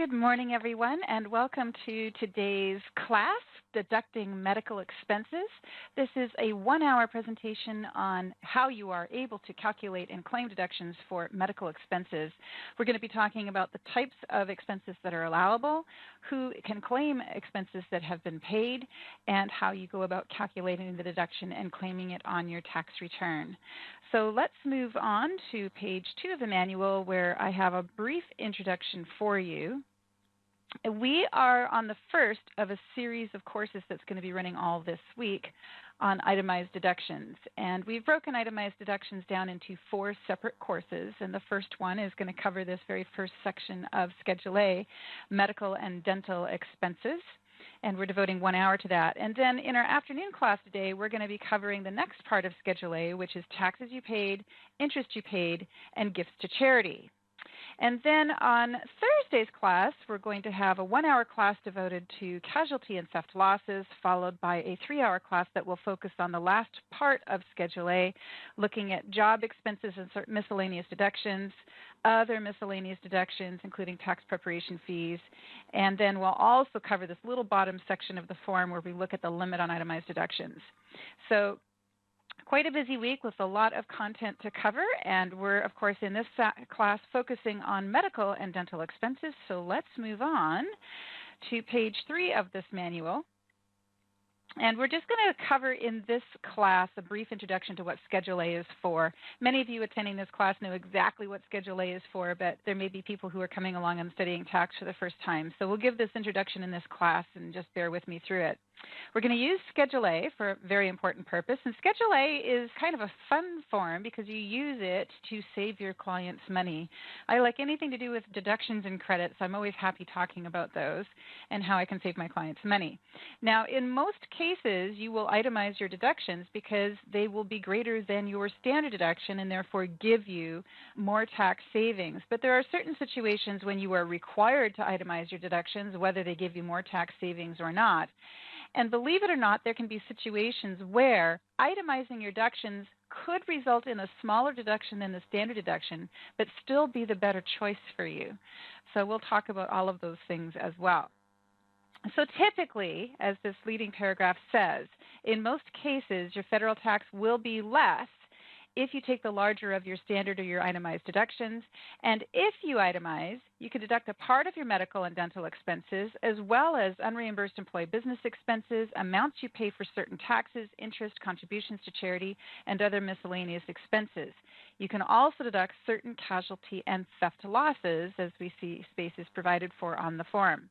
Good morning, everyone, and welcome to today's class, Deducting Medical Expenses. This is a one-hour presentation on how you are able to calculate and claim deductions for medical expenses. We're going to be talking about the types of expenses that are allowable, who can claim expenses that have been paid, and how you go about calculating the deduction and claiming it on your tax return. So let's move on to page 2 of the manual, where I have a brief introduction for you. We are on the first of a series of courses that's going to be running all this week on itemized deductions. And we've broken itemized deductions down into 4 separate courses. And the first one is going to cover this very first section of Schedule A, medical and dental expenses. And we're devoting 1 hour to that. And then in our afternoon class today, we're going to be covering the next part of Schedule A, which is taxes you paid, interest you paid, and gifts to charity. And then on Thursday's class, we're going to have a 1-hour class devoted to casualty and theft losses, followed by a 3-hour class that will focus on the last part of Schedule A, looking at job expenses and miscellaneous deductions, other miscellaneous deductions, including tax preparation fees. And then we'll also cover this little bottom section of the form where we look at the limit on itemized deductions. So quite a busy week with a lot of content to cover, and we're, of course, in this class focusing on medical and dental expenses. So let's move on to page 3 of this manual. And we're just going to cover in this class a brief introduction to what Schedule A is for. Many of you attending this class know exactly what Schedule A is for, but there may be people who are coming along and studying tax for the first time. So we'll give this introduction in this class and just bear with me through it. We're going to use Schedule A for a very important purpose. And Schedule A is kind of a fun form because you use it to save your clients money. I like anything to do with deductions and credits. I'm always happy talking about those and how I can save my clients money. Now, in most cases, you will itemize your deductions because they will be greater than your standard deduction and therefore give you more tax savings. But there are certain situations when you are required to itemize your deductions, whether they give you more tax savings or not. And believe it or not, there can be situations where itemizing your deductions could result in a smaller deduction than the standard deduction, but still be the better choice for you. So we'll talk about all of those things as well. So typically, as this leading paragraph says, in most cases, your federal tax will be less if you take the larger of your standard or your itemized deductions. And if you itemize, you can deduct a part of your medical and dental expenses, as well as unreimbursed employee business expenses, amounts you pay for certain taxes, interest, contributions to charity, and other miscellaneous expenses. You can also deduct certain casualty and theft losses, as we see spaces provided for on the form.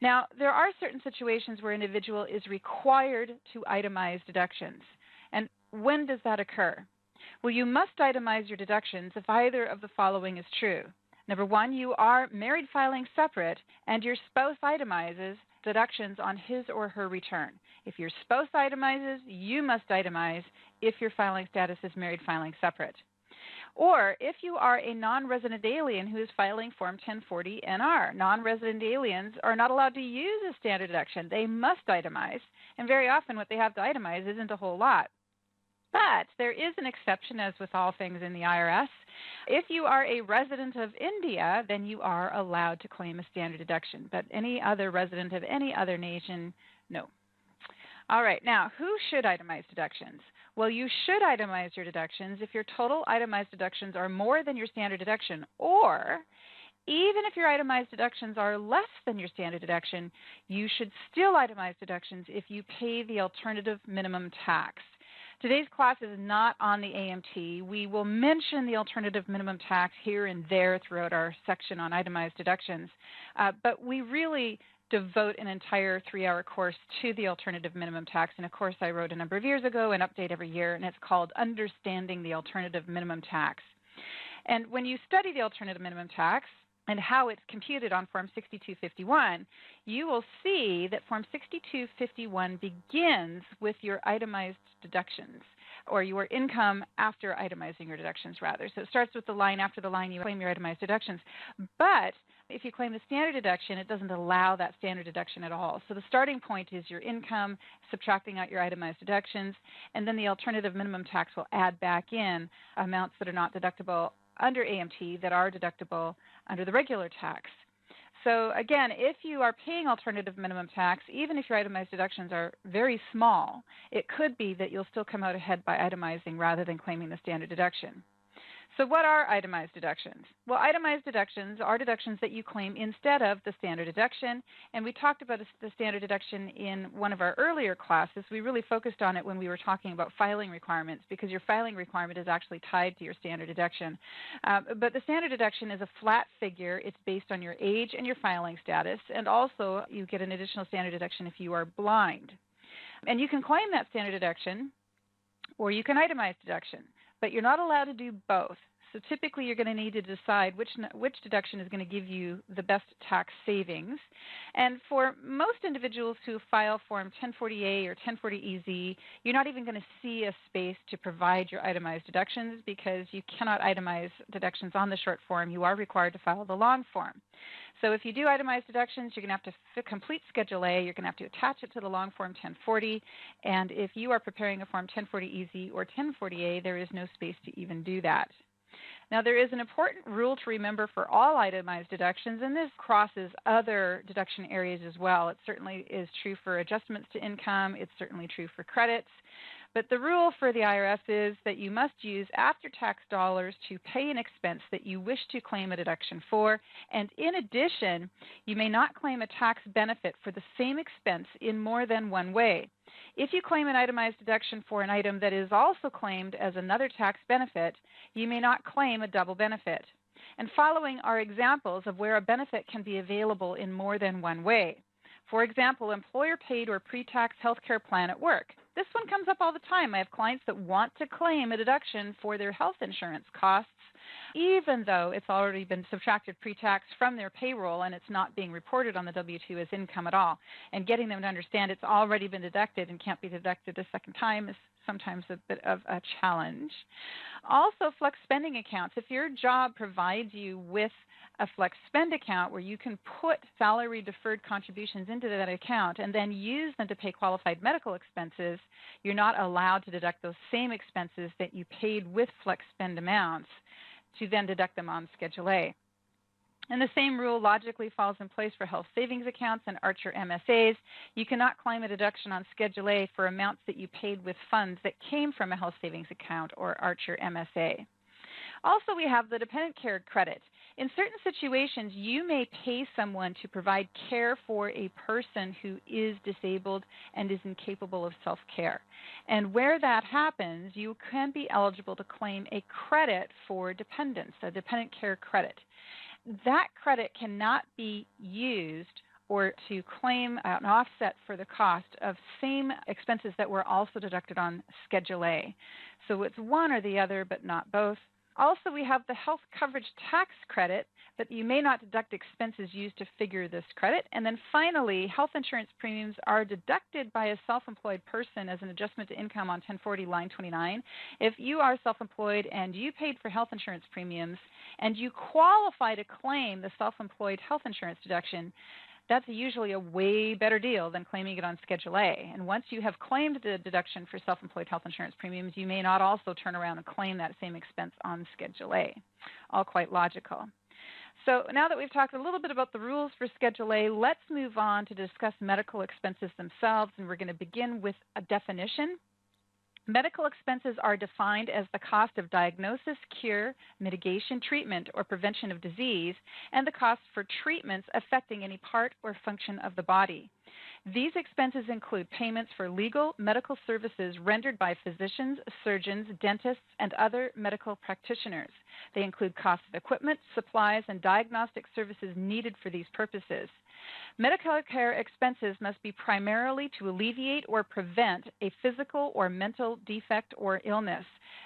Now, there are certain situations where an individual is required to itemize deductions. And when does that occur? Well, you must itemize your deductions if either of the following is true. Number 1, you are married filing separate and your spouse itemizes deductions on his or her return. If your spouse itemizes, you must itemize if your filing status is married filing separate. Or if you are a non-resident alien who is filing Form 1040 NR. Non-resident aliens are not allowed to use a standard deduction. They must itemize, and very often what they have to itemize isn't a whole lot. But there is an exception, as with all things in the IRS. If you are a resident of India, then you are allowed to claim a standard deduction. But any other resident of any other nation, no. All right, now, who should itemize deductions? Well, you should itemize your deductions if your total itemized deductions are more than your standard deduction, or even if your itemized deductions are less than your standard deduction, you should still itemize deductions if you pay the alternative minimum tax. Today's class is not on the AMT. We will mention the alternative minimum tax here and there throughout our section on itemized deductions, but we really devote an entire 3-hour course to the alternative minimum tax. And of course, I wrote a number of years ago an update every year, and it's called Understanding the Alternative Minimum Tax. And when you study the alternative minimum tax and how it's computed on Form 6251, you will see that Form 6251 begins with your itemized deductions, or your income after itemizing your deductions, rather. So it starts with the line after the line you claim your itemized deductions. But if you claim the standard deduction, it doesn't allow that standard deduction at all. So the starting point is your income, subtracting out your itemized deductions, and then the alternative minimum tax will add back in amounts that are not deductible under AMT that are deductible under the regular tax. So again, if you are paying alternative minimum tax, even if your itemized deductions are very small, it could be that you'll still come out ahead by itemizing rather than claiming the standard deduction. So what are itemized deductions? Well, itemized deductions are deductions that you claim instead of the standard deduction. And we talked about the standard deduction in one of our earlier classes. We really focused on it when we were talking about filing requirements, because your filing requirement is actually tied to your standard deduction. But the standard deduction is a flat figure. It's based on your age and your filing status. And also, you get an additional standard deduction if you are blind. And you can claim that standard deduction, or you can itemize deduction. But you're not allowed to do both. So typically you're going to need to decide which deduction is going to give you the best tax savings. And for most individuals who file Form 1040A or 1040EZ, you're not even going to see a space to provide your itemized deductions because you cannot itemize deductions on the short form. You are required to file the long form. So if you do itemized deductions, you're going to have to complete Schedule A. You're going to have to attach it to the long form 1040. And if you are preparing a Form 1040EZ or 1040A, there is no space to even do that. Now, there is an important rule to remember for all itemized deductions, and this crosses other deduction areas as well. It certainly is true for adjustments to income. It's certainly true for credits. But the rule for the IRS is that you must use after-tax dollars to pay an expense that you wish to claim a deduction for. And in addition, you may not claim a tax benefit for the same expense in more than one way. If you claim an itemized deduction for an item that is also claimed as another tax benefit, you may not claim a double benefit. And following are examples of where a benefit can be available in more than one way. For example, employer-paid or pre-tax health care plan at work. This one comes up all the time. I have clients that want to claim a deduction for their health insurance costs, even though it's already been subtracted pre-tax from their payroll and it's not being reported on the W-2 as income at all. And getting them to understand it's already been deducted and can't be deducted a second time is sometimes a bit of a challenge. Also, flex spending accounts. If your job provides you with a flex spend account where you can put salary deferred contributions into that account and then use them to pay qualified medical expenses, you're not allowed to deduct those same expenses that you paid with flex spend amounts to then deduct them on Schedule A. And the same rule logically falls in place for health savings accounts and Archer MSAs. You cannot claim a deduction on Schedule A for amounts that you paid with funds that came from a health savings account or Archer MSA. Also, we have the dependent care credit. In certain situations, you may pay someone to provide care for a person who is disabled and is incapable of self-care. And where that happens, you can be eligible to claim a credit for dependents, a dependent care credit. That credit cannot be used or to claim an offset for the cost of same expenses that were also deducted on Schedule A. So it's one or the other, but not both. Also, we have the health coverage tax credit, but you may not deduct expenses used to figure this credit. And then finally, health insurance premiums are deducted by a self-employed person as an adjustment to income on 1040 line 29. If you are self-employed and you paid for health insurance premiums and you qualify to claim the self-employed health insurance deduction, that's usually a way better deal than claiming it on Schedule A. And once you have claimed the deduction for self-employed health insurance premiums, you may not also turn around and claim that same expense on Schedule A. All quite logical. So now that we've talked a little bit about the rules for Schedule A, let's move on to discuss medical expenses themselves, and we're going to begin with a definition. Medical expenses are defined as the cost of diagnosis, cure, mitigation, treatment, or prevention of disease, and the cost for treatments affecting any part or function of the body. These expenses include payments for legal medical services rendered by physicians, surgeons, dentists, and other medical practitioners. They include costs of equipment, supplies, and diagnostic services needed for these purposes. Medical care expenses must be primarily to alleviate or prevent a physical or mental defect or illness.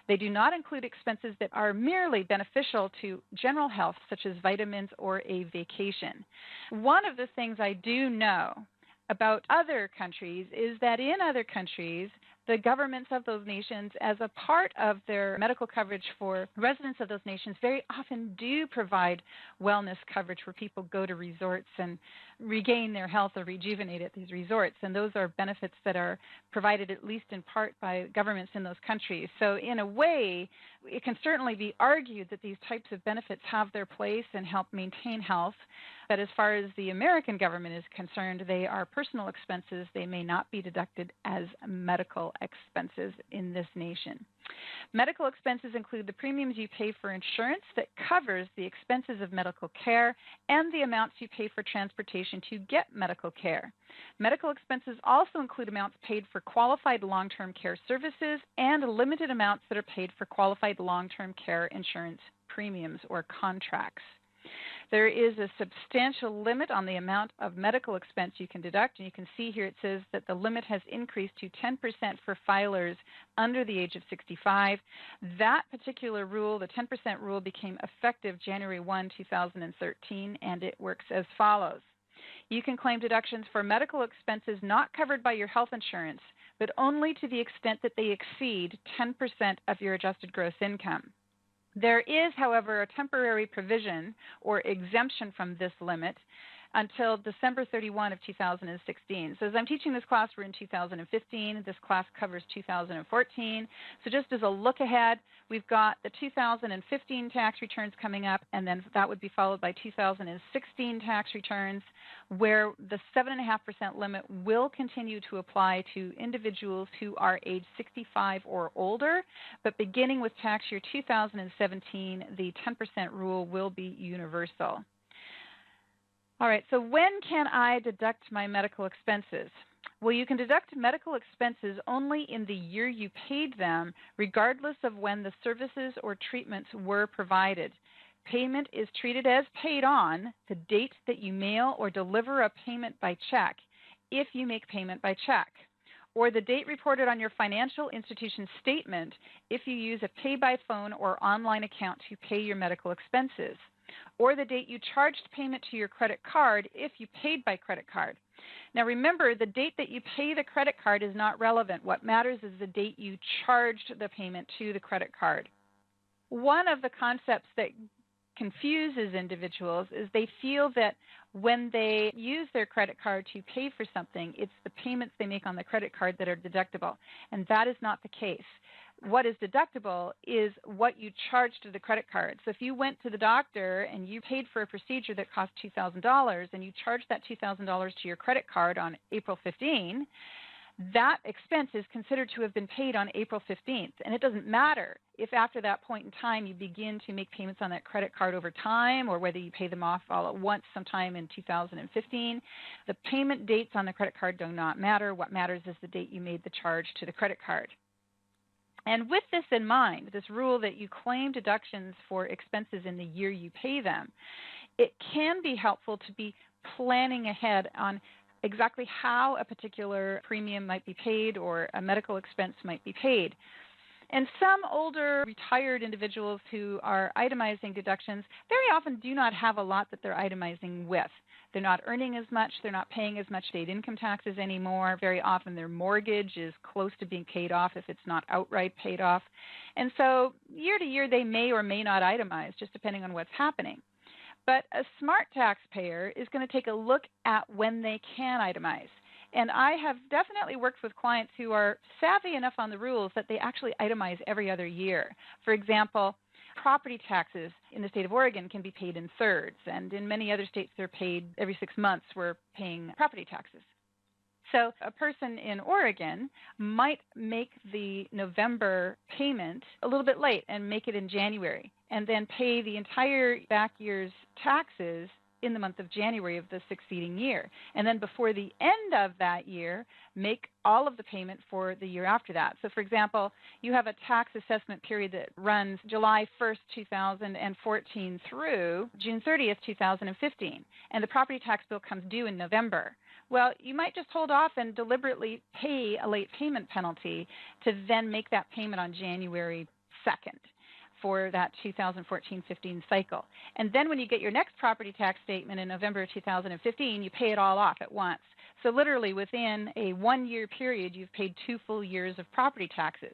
They do not include expenses that are merely beneficial to general health, such as vitamins or a vacation. One of the things I do know about other countries is that in other countries, the governments of those nations, as a part of their medical coverage for residents of those nations, very often do provide wellness coverage where people go to resorts and regain their health or rejuvenate at these resorts. And those are benefits that are provided at least in part by governments in those countries. So in a way, it can certainly be argued that these types of benefits have their place and help maintain health. But as far as the American government is concerned, they are personal expenses. They may not be deducted as medical expenses in this nation. Medical expenses include the premiums you pay for insurance that covers the expenses of medical care and the amounts you pay for transportation to get medical care. Medical expenses also include amounts paid for qualified long-term care services and limited amounts that are paid for qualified long-term care insurance premiums or contracts. There is a substantial limit on the amount of medical expense you can deduct, and you can see here it says that the limit has increased to 10% for filers under the age of 65. That particular rule, the 10% rule, became effective January 1, 2013, and it works as follows. You can claim deductions for medical expenses not covered by your health insurance, but only to the extent that they exceed 10% of your adjusted gross income. There is, however, a temporary provision or exemption from this limit until December 31 of 2016. So as I'm teaching this class, we're in 2015. This class covers 2014. So just as a look ahead, we've got the 2015 tax returns coming up, and then that would be followed by 2016 tax returns, where the 7.5% limit will continue to apply to individuals who are age 65 or older, but beginning with tax year 2017, the 10% rule will be universal. All right, so when can I deduct my medical expenses? Well, you can deduct medical expenses only in the year you paid them, regardless of when the services or treatments were provided. Payment is treated as paid on the date that you mail or deliver a payment by check, if you make payment by check, or the date reported on your financial institution statement if you use a pay-by-phone or online account to pay your medical expenses, or the date you charged payment to your credit card if you paid by credit card. Now remember, the date that you pay the credit card is not relevant. What matters is the date you charged the payment to the credit card. One of the concepts that confuses individuals is they feel that when they use their credit card to pay for something, it's the payments they make on the credit card that are deductible, and that is not the case. What is deductible is what you charge to the credit card. So if you went to the doctor and you paid for a procedure that cost $2,000 and you charged that $2,000 to your credit card on April 15, that expense is considered to have been paid on April 15th. And it doesn't matter if after that point in time you begin to make payments on that credit card over time or whether you pay them off all at once sometime in 2015. The payment dates on the credit card do not matter. What matters is the date you made the charge to the credit card. And with this in mind, this rule that you claim deductions for expenses in the year you pay them, it can be helpful to be planning ahead on exactly how a particular premium might be paid or a medical expense might be paid. And some older retired individuals who are itemizing deductions very often do not have a lot that they're itemizing with. They're not earning as much. They're not paying as much state income taxes anymore. Very often their mortgage is close to being paid off if it's not outright paid off. And so year to year they may or may not itemize, just depending on what's happening. But a smart taxpayer is going to take a look at when they can itemize. And I have definitely worked with clients who are savvy enough on the rules that they actually itemize every other year. For example, property taxes in the state of Oregon can be paid in thirds, and in many other states they're paid every 6 months. We're paying property taxes. So a person in Oregon might make the November payment a little bit late and make it in January, and then pay the entire back year's taxes in the month of January of the succeeding year. And then before the end of that year, make all of the payment for the year after that. So for example, you have a tax assessment period that runs July 1st, 2014 through June 30th, 2015, and the property tax bill comes due in November. Well, you might just hold off and deliberately pay a late payment penalty to then make that payment on January 2nd. For that 2014-15 cycle. And then when you get your next property tax statement in November of 2015, you pay it all off at once. So literally within a 1-year period, you've paid 2 full years of property taxes.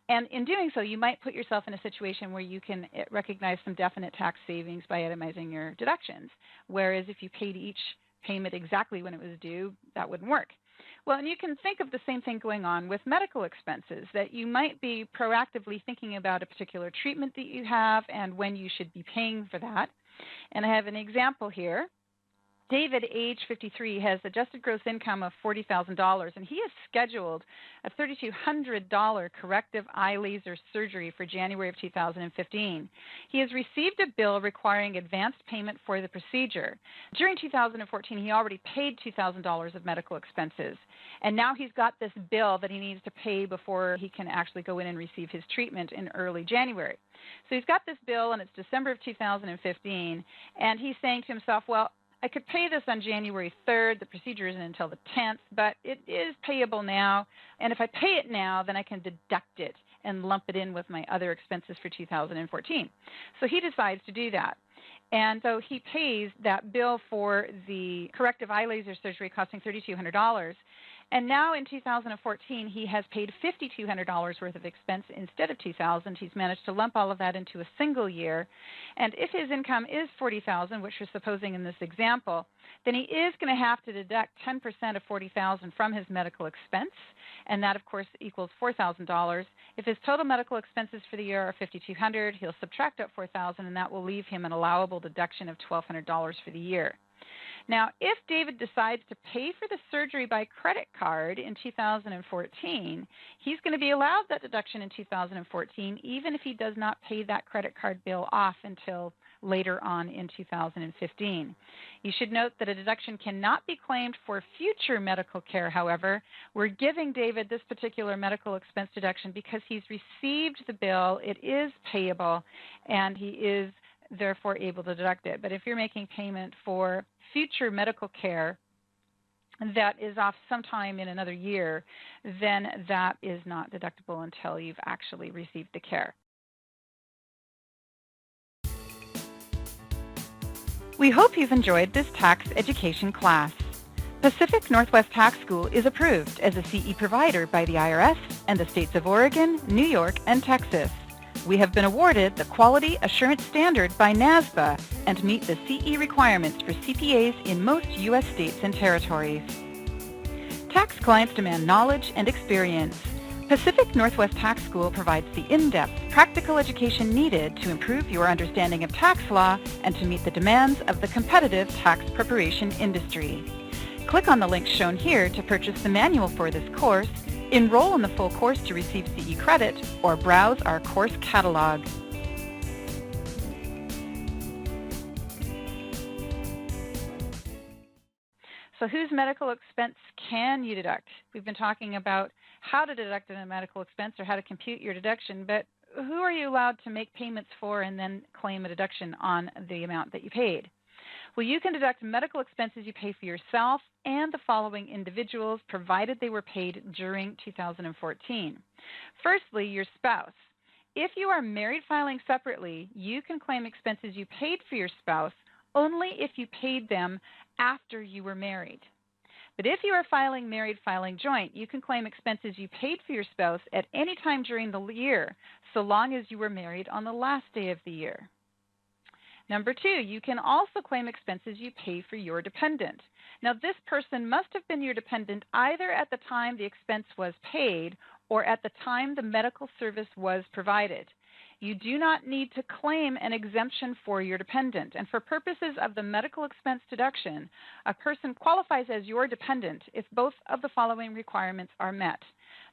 And in doing so, you might put yourself in a situation where you can recognize some definite tax savings by itemizing your deductions. Whereas if you paid each payment exactly when it was due, that wouldn't work. Well, and you can think of the same thing going on with medical expenses, that you might be proactively thinking about a particular treatment that you have and when you should be paying for that. And I have an example here David, age 53, has adjusted gross income of $40,000, and he is scheduled a $3,200 corrective eye laser surgery for January of 2015. He has received a bill requiring advanced payment for the procedure. During 2014, he already paid $2,000 of medical expenses, and now he's got this bill that he needs to pay before he can actually go in and receive his treatment in early January. So he's got this bill, and it's December of 2015, and he's saying to himself, well, I could pay this on January 3rd. The procedure isn't until the 10th, but it is payable now. And if I pay it now, then I can deduct it and lump it in with my other expenses for 2014. So he decides to do that. And so he pays that bill for the corrective eye laser surgery costing $3,200. And now in 2014, he has paid $5,200 worth of expense instead of $2,000. He's managed to lump all of that into a single year. And if his income is $40,000, which we're supposing in this example, then he is going to have to deduct 10% of $40,000 from his medical expense, and that, of course, equals $4,000. If his total medical expenses for the year are $5,200, he'll subtract out $4,000, and that will leave him an allowable deduction of $1,200 for the year. Now, if David decides to pay for the surgery by credit card in 2014, he's going to be allowed that deduction in 2014, even if he does not pay that credit card bill off until later on in 2015. You should note that a deduction cannot be claimed for future medical care, however. We're giving David this particular medical expense deduction because he's received the bill, it is payable, and he is therefore able to deduct it. But if you're making payment for future medical care that is off sometime in another year, then that is not deductible until you've actually received the care. We hope you've enjoyed this tax education class. Pacific Northwest Tax School is approved as a CE provider by the IRS and the states of Oregon, New York, and Texas. We have been awarded the Quality Assurance Standard by NASBA and meet the CE requirements for CPAs in most U.S. states and territories. Tax clients demand knowledge and experience. Pacific Northwest Tax School provides the in-depth, practical education needed to improve your understanding of tax law and to meet the demands of the competitive tax preparation industry. Click on the link shown here to purchase the manual for this course, enroll in the full course to receive CE credit, or browse our course catalog. So whose medical expense can you deduct? We've been talking about how to deduct a medical expense or how to compute your deduction, but who are you allowed to make payments for and then claim a deduction on the amount that you paid? Well, you can deduct medical expenses you pay for yourself and the following individuals, provided they were paid during 2014. Firstly, your spouse. If you are married filing separately, you can claim expenses you paid for your spouse only if you paid them after you were married. But if you are filing married filing joint, you can claim expenses you paid for your spouse at any time during the year, so long as you were married on the last day of the year. Number two, you can also claim expenses you pay for your dependent. Now, this person must have been your dependent either at the time the expense was paid or at the time the medical service was provided. You do not need to claim an exemption for your dependent. And for purposes of the medical expense deduction, a person qualifies as your dependent if both of the following requirements are met.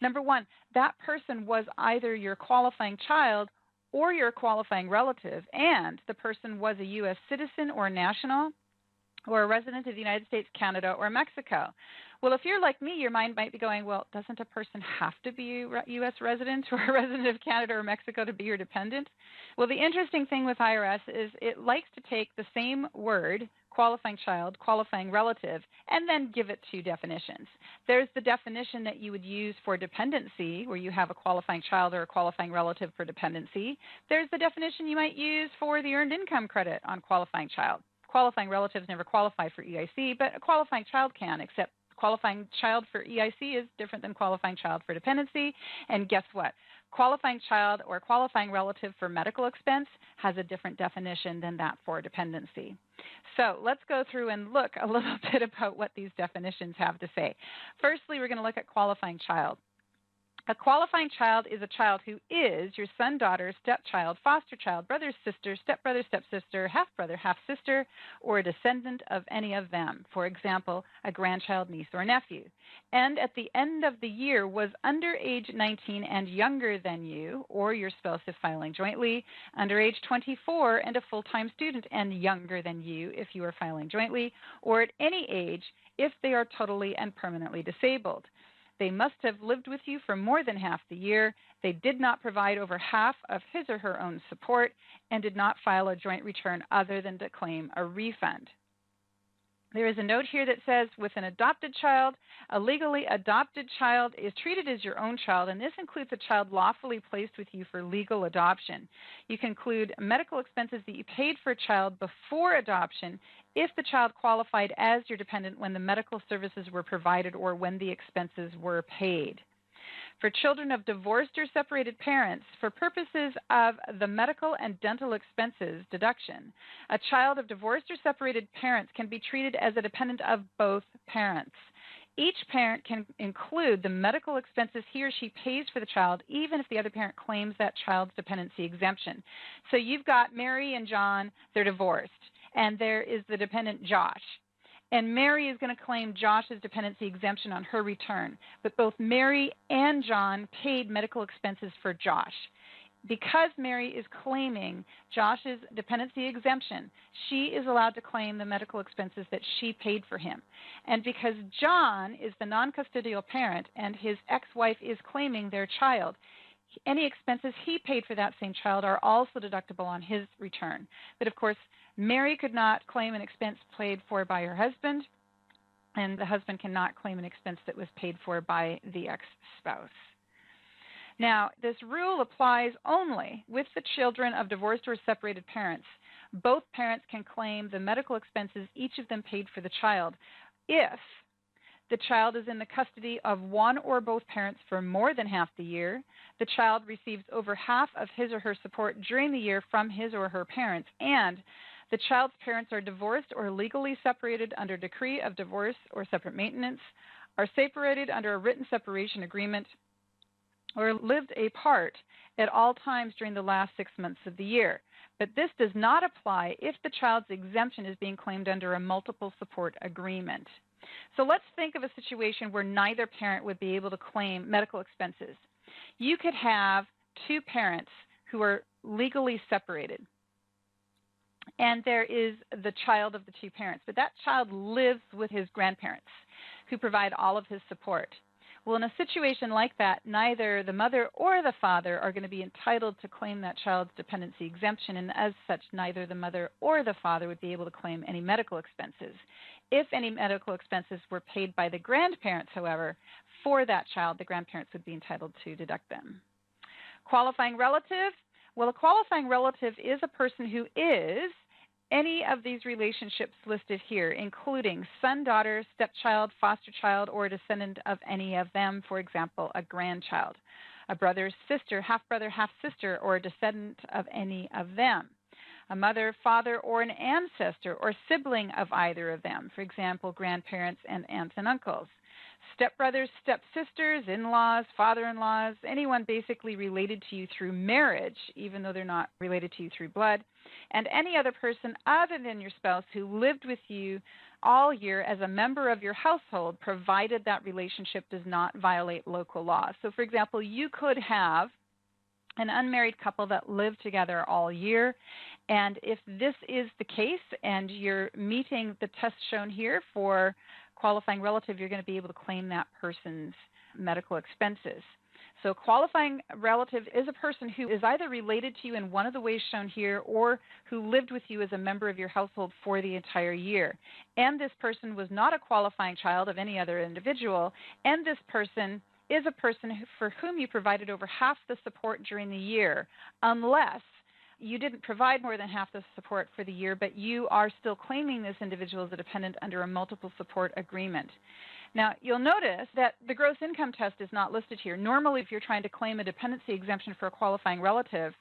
Number one, that person was either your qualifying child or your qualifying relative, and the person was a U.S. citizen or national or a resident of the United States, Canada, or Mexico. Well, if you're like me, your mind might be going, well, doesn't a person have to be a U.S. resident or a resident of Canada or Mexico to be your dependent? Well, the interesting thing with IRS is it likes to take the same word, qualifying child, qualifying relative, and then give it two definitions. There's the definition that you would use for dependency, where you have a qualifying child or a qualifying relative for dependency. There's the definition you might use for the earned income credit on qualifying child. Qualifying relatives never qualify for EIC, but a qualifying child can, except qualifying child for EIC is different than qualifying child for dependency. And guess what? Qualifying child or qualifying relative for medical expense has a different definition than that for dependency. So let's go through and look a little bit about what these definitions have to say. Firstly, we're going to look at qualifying child. A qualifying child is a child who is your son, daughter, stepchild, foster child, brother, sister, stepbrother, stepsister, half-brother, half-sister, or a descendant of any of them. For example, a grandchild, niece, or nephew. And at the end of the year was under age 19 and younger than you, or your spouse if filing jointly, under age 24 and a full-time student and younger than you if you are filing jointly, or at any age if they are totally and permanently disabled. They must have lived with you for more than half the year. They did not provide over half of his or her own support and did not file a joint return other than to claim a refund. There is a note here that says, with an adopted child, a legally adopted child is treated as your own child, and this includes a child lawfully placed with you for legal adoption. You can include medical expenses that you paid for a child before adoption if the child qualified as your dependent when the medical services were provided or when the expenses were paid. For children of divorced or separated parents, for purposes of the medical and dental expenses deduction, a child of divorced or separated parents can be treated as a dependent of both parents. Each parent can include the medical expenses he or she pays for the child, even if the other parent claims that child's dependency exemption. So you've got Mary and John, they're divorced, and there is the dependent Josh. And Mary is going to claim Josh's dependency exemption on her return. But both Mary and John paid medical expenses for Josh. Because Mary is claiming Josh's dependency exemption, she is allowed to claim the medical expenses that she paid for him. And because John is the non-custodial parent and his ex-wife is claiming their child, any expenses he paid for that same child are also deductible on his return. But of course, Mary could not claim an expense paid for by her husband, and the husband cannot claim an expense that was paid for by the ex-spouse. Now, this rule applies only with the children of divorced or separated parents. Both parents can claim the medical expenses each of them paid for the child if the child is in the custody of one or both parents for more than half the year, the child receives over half of his or her support during the year from his or her parents, and the child's parents are divorced or legally separated under decree of divorce or separate maintenance, are separated under a written separation agreement, or lived apart at all times during the last 6 months of the year. But this does not apply if the child's exemption is being claimed under a multiple support agreement. So let's think of a situation where neither parent would be able to claim medical expenses. You could have two parents who are legally separated, and there is the child of the two parents, but that child lives with his grandparents who provide all of his support. Well, in a situation like that, neither the mother or the father are going to be entitled to claim that child's dependency exemption, and as such, neither the mother or the father would be able to claim any medical expenses. If any medical expenses were paid by the grandparents, however, for that child, the grandparents would be entitled to deduct them. Qualifying relative? Well, a qualifying relative is a person who is any of these relationships listed here, including son, daughter, stepchild, foster child, or a descendant of any of them, for example, a grandchild, a brother, sister, half-brother, half-sister, or a descendant of any of them, a mother, father, or an ancestor or sibling of either of them, for example, grandparents and aunts and uncles, stepbrothers, stepsisters, in-laws, father-in-laws, anyone basically related to you through marriage, even though they're not related to you through blood, and any other person other than your spouse who lived with you all year as a member of your household, provided that relationship does not violate local law. So, for example, you could have an unmarried couple that live together all year, and if this is the case and you're meeting the test shown here for qualifying relative, you're going to be able to claim that person's medical expenses. So qualifying relative is a person who is either related to you in one of the ways shown here or who lived with you as a member of your household for the entire year. And this person was not a qualifying child of any other individual, and this person is a person for whom you provided over half the support during the year, unless you didn't provide more than half the support for the year, but you are still claiming this individual as a dependent under a multiple support agreement. Now, you'll notice that the gross income test is not listed here. Normally, if you're trying to claim a dependency exemption for a qualifying relative,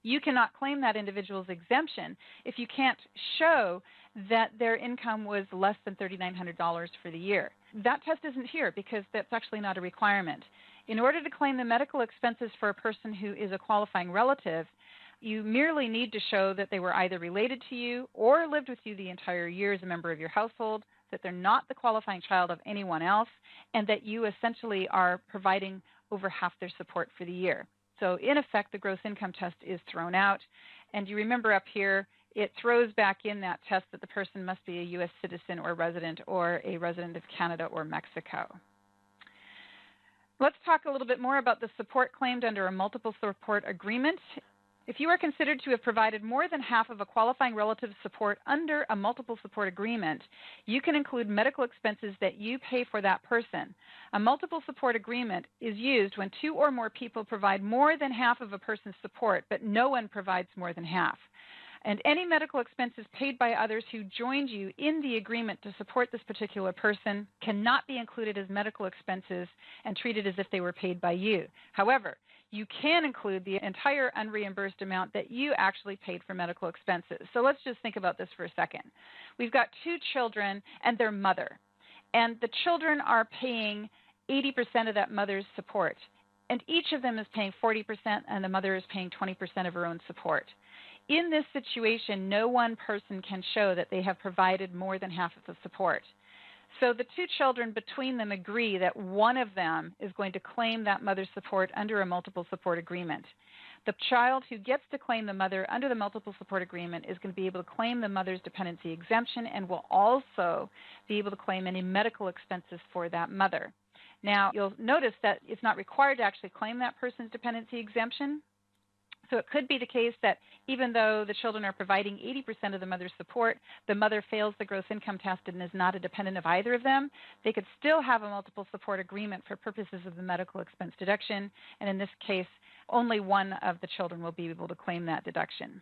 You cannot claim that individual's exemption if you can't show that their income was less than $3,900 for the year. That test isn't here because that's actually not a requirement. In order to claim the medical expenses for a person who is a qualifying relative, you merely need to show that they were either related to you or lived with you the entire year as a member of your household, that they're not the qualifying child of anyone else, and that you essentially are providing over half their support for the year. So in effect, the gross income test is thrown out. And you remember up here, it throws back in that test that the person must be a U.S. citizen or resident or a resident of Canada or Mexico. Let's talk a little bit more about the support claimed under a multiple support agreement. If you are considered to have provided more than half of a qualifying relative's support under a multiple support agreement, you can include medical expenses that you pay for that person. A multiple support agreement is used when two or more people provide more than half of a person's support, but no one provides more than half. And any medical expenses paid by others who joined you in the agreement to support this particular person cannot be included as medical expenses and treated as if they were paid by you. However, you can include the entire unreimbursed amount that you actually paid for medical expenses. So let's just think about this for a second. We've got two children and their mother, and the children are paying 80% of that mother's support, and each of them is paying 40%, and the mother is paying 20% of her own support. In this situation, no one person can show that they have provided more than half of the support. So the two children between them agree that one of them is going to claim that mother's support under a multiple support agreement. The child who gets to claim the mother under the multiple support agreement is going to be able to claim the mother's dependency exemption and will also be able to claim any medical expenses for that mother. Now, you'll notice that it's not required to actually claim that person's dependency exemption. So it could be the case that even though the children are providing 80% of the mother's support, the mother fails the gross income test and is not a dependent of either of them. They could still have a multiple support agreement for purposes of the medical expense deduction. And in this case, only one of the children will be able to claim that deduction.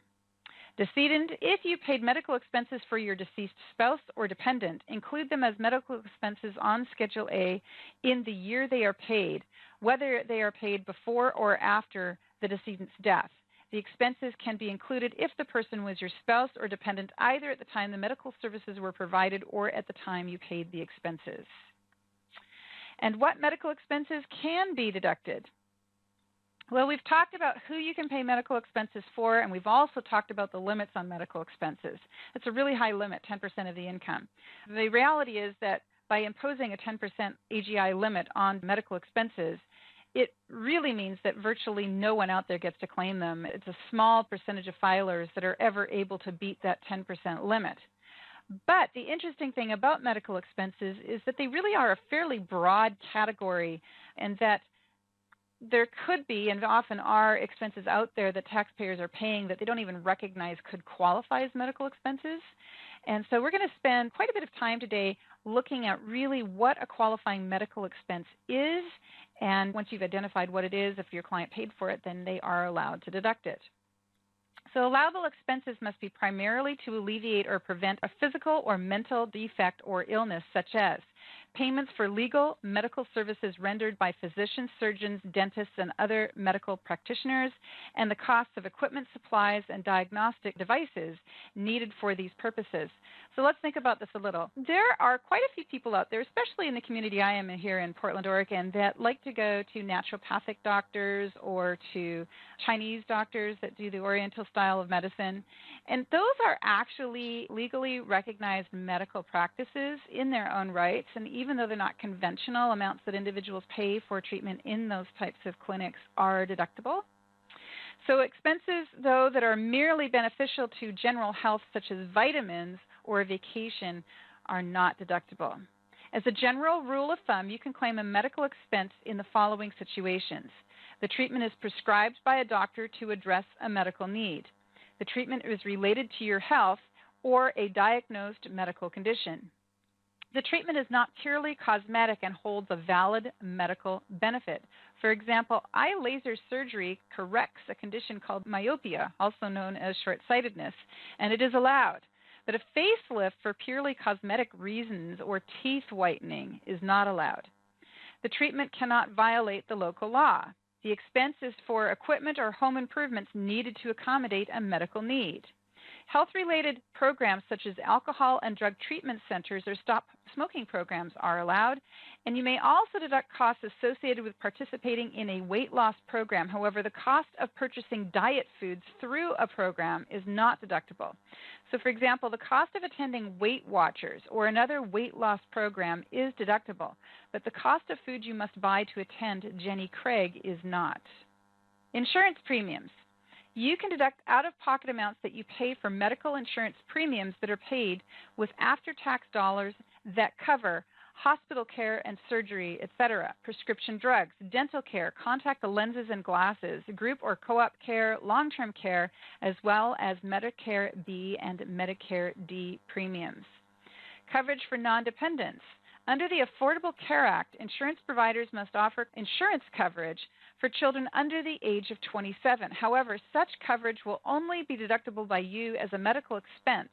Decedent, if you paid medical expenses for your deceased spouse or dependent, include them as medical expenses on Schedule A in the year they are paid, whether they are paid before or after the decedent's death. The expenses can be included if the person was your spouse or dependent either at the time the medical services were provided or at the time you paid the expenses. And what medical expenses can be deducted? Well, we've talked about who you can pay medical expenses for, and we've also talked about the limits on medical expenses. It's a really high limit, 10% of the income. The reality is that by imposing a 10% AGI limit on medical expenses, it really means that virtually no one out there gets to claim them. It's a small percentage of filers that are ever able to beat that 10% limit. But the interesting thing about medical expenses is that they really are a fairly broad category, and that there could be and often are expenses out there that taxpayers are paying that they don't even recognize could qualify as medical expenses. And so we're going to spend quite a bit of time today looking at really what a qualifying medical expense is. And once you've identified what it is, if your client paid for it, then they are allowed to deduct it. So allowable expenses must be primarily to alleviate or prevent a physical or mental defect or illness, such as payments for legal medical services rendered by physicians, surgeons, dentists, and other medical practitioners, and the costs of equipment, supplies, and diagnostic devices needed for these purposes. So let's think about this a little. There are quite a few people out there, especially in the community I am in here in Portland, Oregon, that like to go to naturopathic doctors or to Chinese doctors that do the Oriental style of medicine. And those are actually legally recognized medical practices in their own rights. And even though they're not conventional, amounts that individuals pay for treatment in those types of clinics are deductible. So expenses, though, that are merely beneficial to general health, such as vitamins or a vacation, are not deductible. As a general rule of thumb, you can claim a medical expense in the following situations. The treatment is prescribed by a doctor to address a medical need. The treatment is related to your health or a diagnosed medical condition. The treatment is not purely cosmetic and holds a valid medical benefit. For example, eye laser surgery corrects a condition called myopia, also known as short-sightedness, and it is allowed. But a facelift for purely cosmetic reasons or teeth whitening is not allowed. The treatment cannot violate the local law. The expense is for equipment or home improvements needed to accommodate a medical need. Health-related programs such as alcohol and drug treatment centers or stop smoking programs are allowed, and you may also deduct costs associated with participating in a weight loss program. However, the cost of purchasing diet foods through a program is not deductible. So, for example, the cost of attending Weight Watchers or another weight loss program is deductible, but the cost of food you must buy to attend Jenny Craig is not. Insurance premiums. You can deduct out-of-pocket amounts that you pay for medical insurance premiums that are paid with after-tax dollars that cover hospital care and surgery, etc., prescription drugs, dental care, contact lenses and glasses, group or co-op care, long-term care, as well as Medicare B and Medicare D premiums. Coverage for non-dependents. Under the Affordable Care Act, insurance providers must offer insurance coverage for children under the age of 27. However, such coverage will only be deductible by you as a medical expense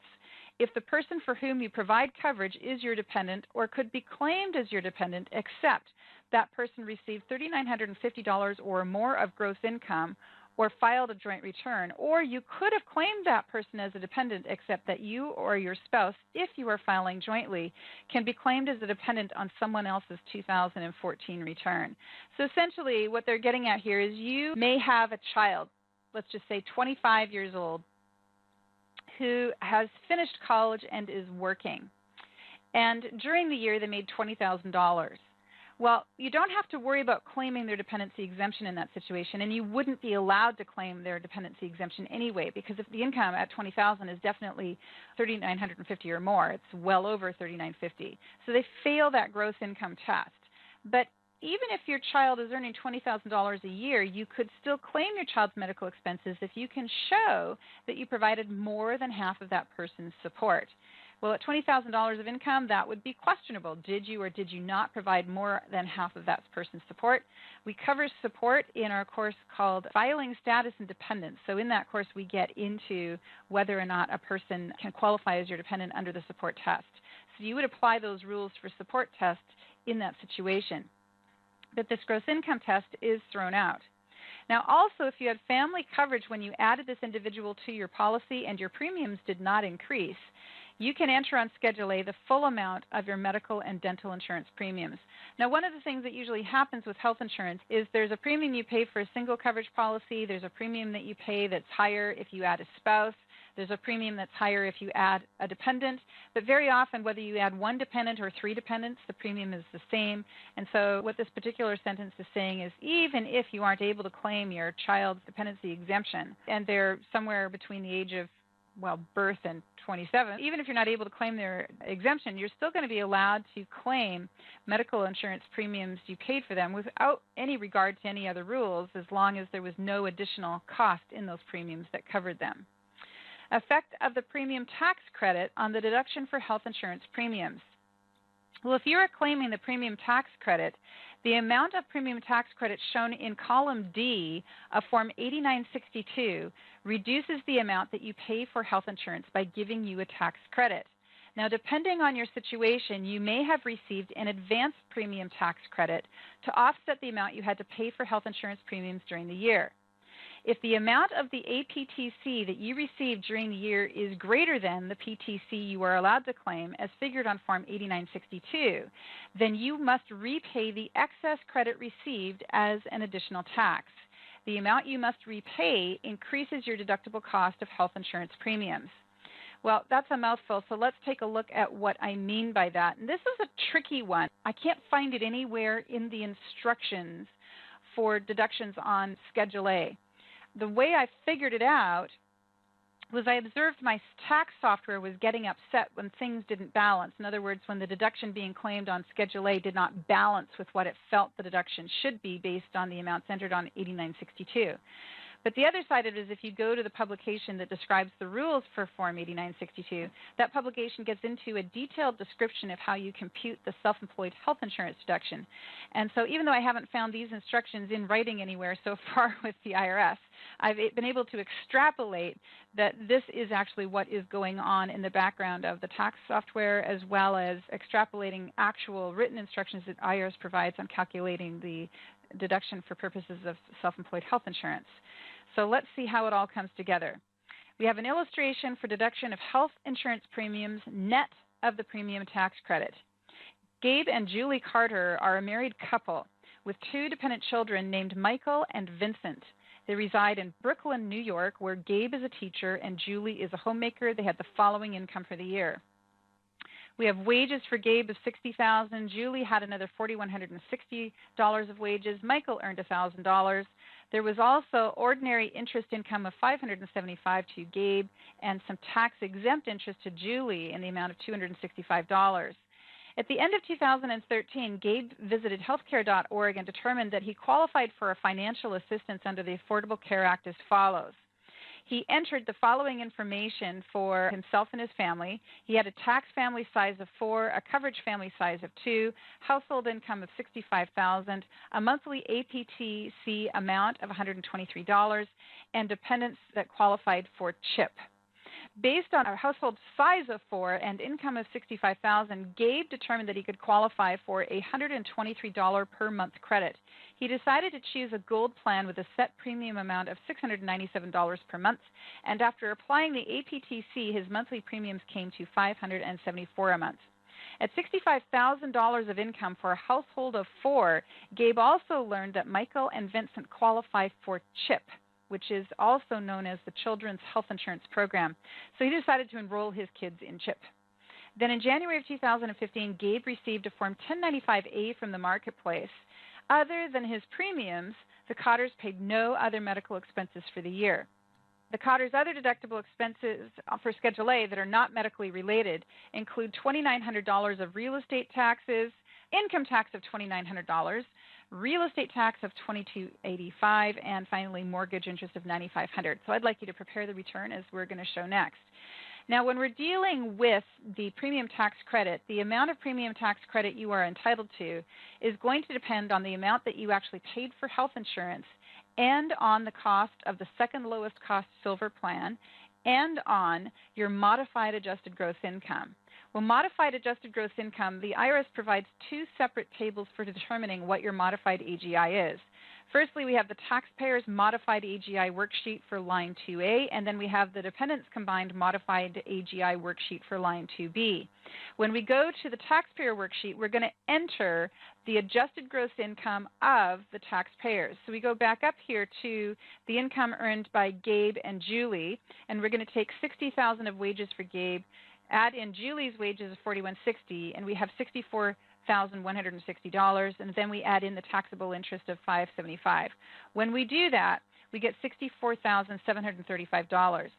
if the person for whom you provide coverage is your dependent or could be claimed as your dependent, except that person received $3,950 or more of gross income or filed a joint return, or you could have claimed that person as a dependent, except that you or your spouse, if you are filing jointly, can be claimed as a dependent on someone else's 2014 return. So essentially what they're getting at here is you may have a child, let's just say 25 years old, who has finished college and is working. And during the year they made $20,000. Well, you don't have to worry about claiming their dependency exemption in that situation, and you wouldn't be allowed to claim their dependency exemption anyway, because if the income at $20,000 is definitely $3,950 or more, it's well over $3,950. So they fail that gross income test. But even if your child is earning $20,000 a year, you could still claim your child's medical expenses if you can show that you provided more than half of that person's support. Well, at $20,000 of income, that would be questionable. Did you or did you not provide more than half of that person's support? We cover support in our course called Filing Status and Dependence. So in that course, we get into whether or not a person can qualify as your dependent under the support test. So you would apply those rules for support test in that situation. But this gross income test is thrown out. Now, also, if you had family coverage when you added this individual to your policy and your premiums did not increase, you can enter on Schedule A the full amount of your medical and dental insurance premiums. Now, one of the things that usually happens with health insurance is there's a premium you pay for a single coverage policy. There's a premium that you pay that's higher if you add a spouse. There's a premium that's higher if you add a dependent. But very often, whether you add one dependent or three dependents, the premium is the same. And so what this particular sentence is saying is even if you aren't able to claim your child's dependency exemption, and they're somewhere between the age of birth and 27, even if you're not able to claim their exemption, you're still going to be allowed to claim medical insurance premiums you paid for them without any regard to any other rules, as long as there was no additional cost in those premiums that covered them. Effect of the premium tax credit on the deduction for health insurance premiums. Well, if you are claiming the premium tax credit, the amount of premium tax credit shown in column D of Form 8962 reduces the amount that you pay for health insurance by giving you a tax credit. Now, depending on your situation, you may have received an advanced premium tax credit to offset the amount you had to pay for health insurance premiums during the year. If the amount of the APTC that you received during the year is greater than the PTC you are allowed to claim as figured on Form 8962, then you must repay the excess credit received as an additional tax. The amount you must repay increases your deductible cost of health insurance premiums. Well, that's a mouthful, so let's take a look at what I mean by that. And this is a tricky one. I can't find it anywhere in the instructions for deductions on Schedule A. The way I figured it out was I observed my tax software was getting upset when things didn't balance. In other words, when the deduction being claimed on Schedule A did not balance with what it felt the deduction should be based on the amounts entered on 8962. But the other side of it is if you go to the publication that describes the rules for Form 8962, that publication gets into a detailed description of how you compute the self-employed health insurance deduction. And so even though I haven't found these instructions in writing anywhere so far with the IRS, I've been able to extrapolate that this is actually what is going on in the background of the tax software, as well as extrapolating actual written instructions that IRS provides on calculating the deduction for purposes of self-employed health insurance. So let's see how it all comes together. We have an illustration for deduction of health insurance premiums net of the premium tax credit. Gabe and Julie Carter are a married couple with 2 dependent children named Michael and Vincent. They reside in Brooklyn, New York, where Gabe is a teacher and Julie is a homemaker. They had the following income for the year. We have wages for Gabe of $60,000. Julie had another $4,160 of wages. Michael earned $1,000. There was also ordinary interest income of $575 to Gabe and some tax-exempt interest to Julie in the amount of $265. At the end of 2013, Gabe visited healthcare.org and determined that he qualified for a financial assistance under the Affordable Care Act as follows. He entered the following information for himself and his family. He had a tax family size of 4, a coverage family size of 2, household income of $65,000, a monthly APTC amount of $123, and dependents that qualified for CHIP. Based on a household size of 4 and income of $65,000, Gabe determined that he could qualify for a $123 per month credit. He decided to choose a gold plan with a set premium amount of $697 per month, and after applying the APTC, his monthly premiums came to $574 a month. At $65,000 of income for a household of 4, Gabe also learned that Michael and Vincent qualify for CHIP, which is also known as the Children's Health Insurance Program. So he decided to enroll his kids in CHIP. Then in January of 2015, Gabe received a Form 1095-A from the marketplace. Other than his premiums, the Cotters paid no other medical expenses for the year. The Cotters' other deductible expenses for Schedule A that are not medically related include $2,900 of real estate taxes, income tax of $2,900, real estate tax of $2,285, and finally mortgage interest of $9,500. So I'd like you to prepare the return as we're going to show next. Now, when we're dealing with the premium tax credit, the amount of premium tax credit you are entitled to is going to depend on the amount that you actually paid for health insurance and on the cost of the second lowest cost silver plan and on your modified adjusted gross income. Well, modified adjusted gross income, the IRS provides 2 separate tables for determining what your modified AGI is. Firstly, we have the taxpayers modified AGI worksheet for line 2A, and then we have the dependents combined modified AGI worksheet for line 2B. When we go to the taxpayer worksheet, we're going to enter the adjusted gross income of the taxpayers. So we go back up here to the income earned by Gabe and Julie, and we're going to take $60,000 of wages for Gabe, add in Julie's wages of $4,160, and we have $64,160, and then we add in the taxable interest of $575. When we do that, we get $64,735.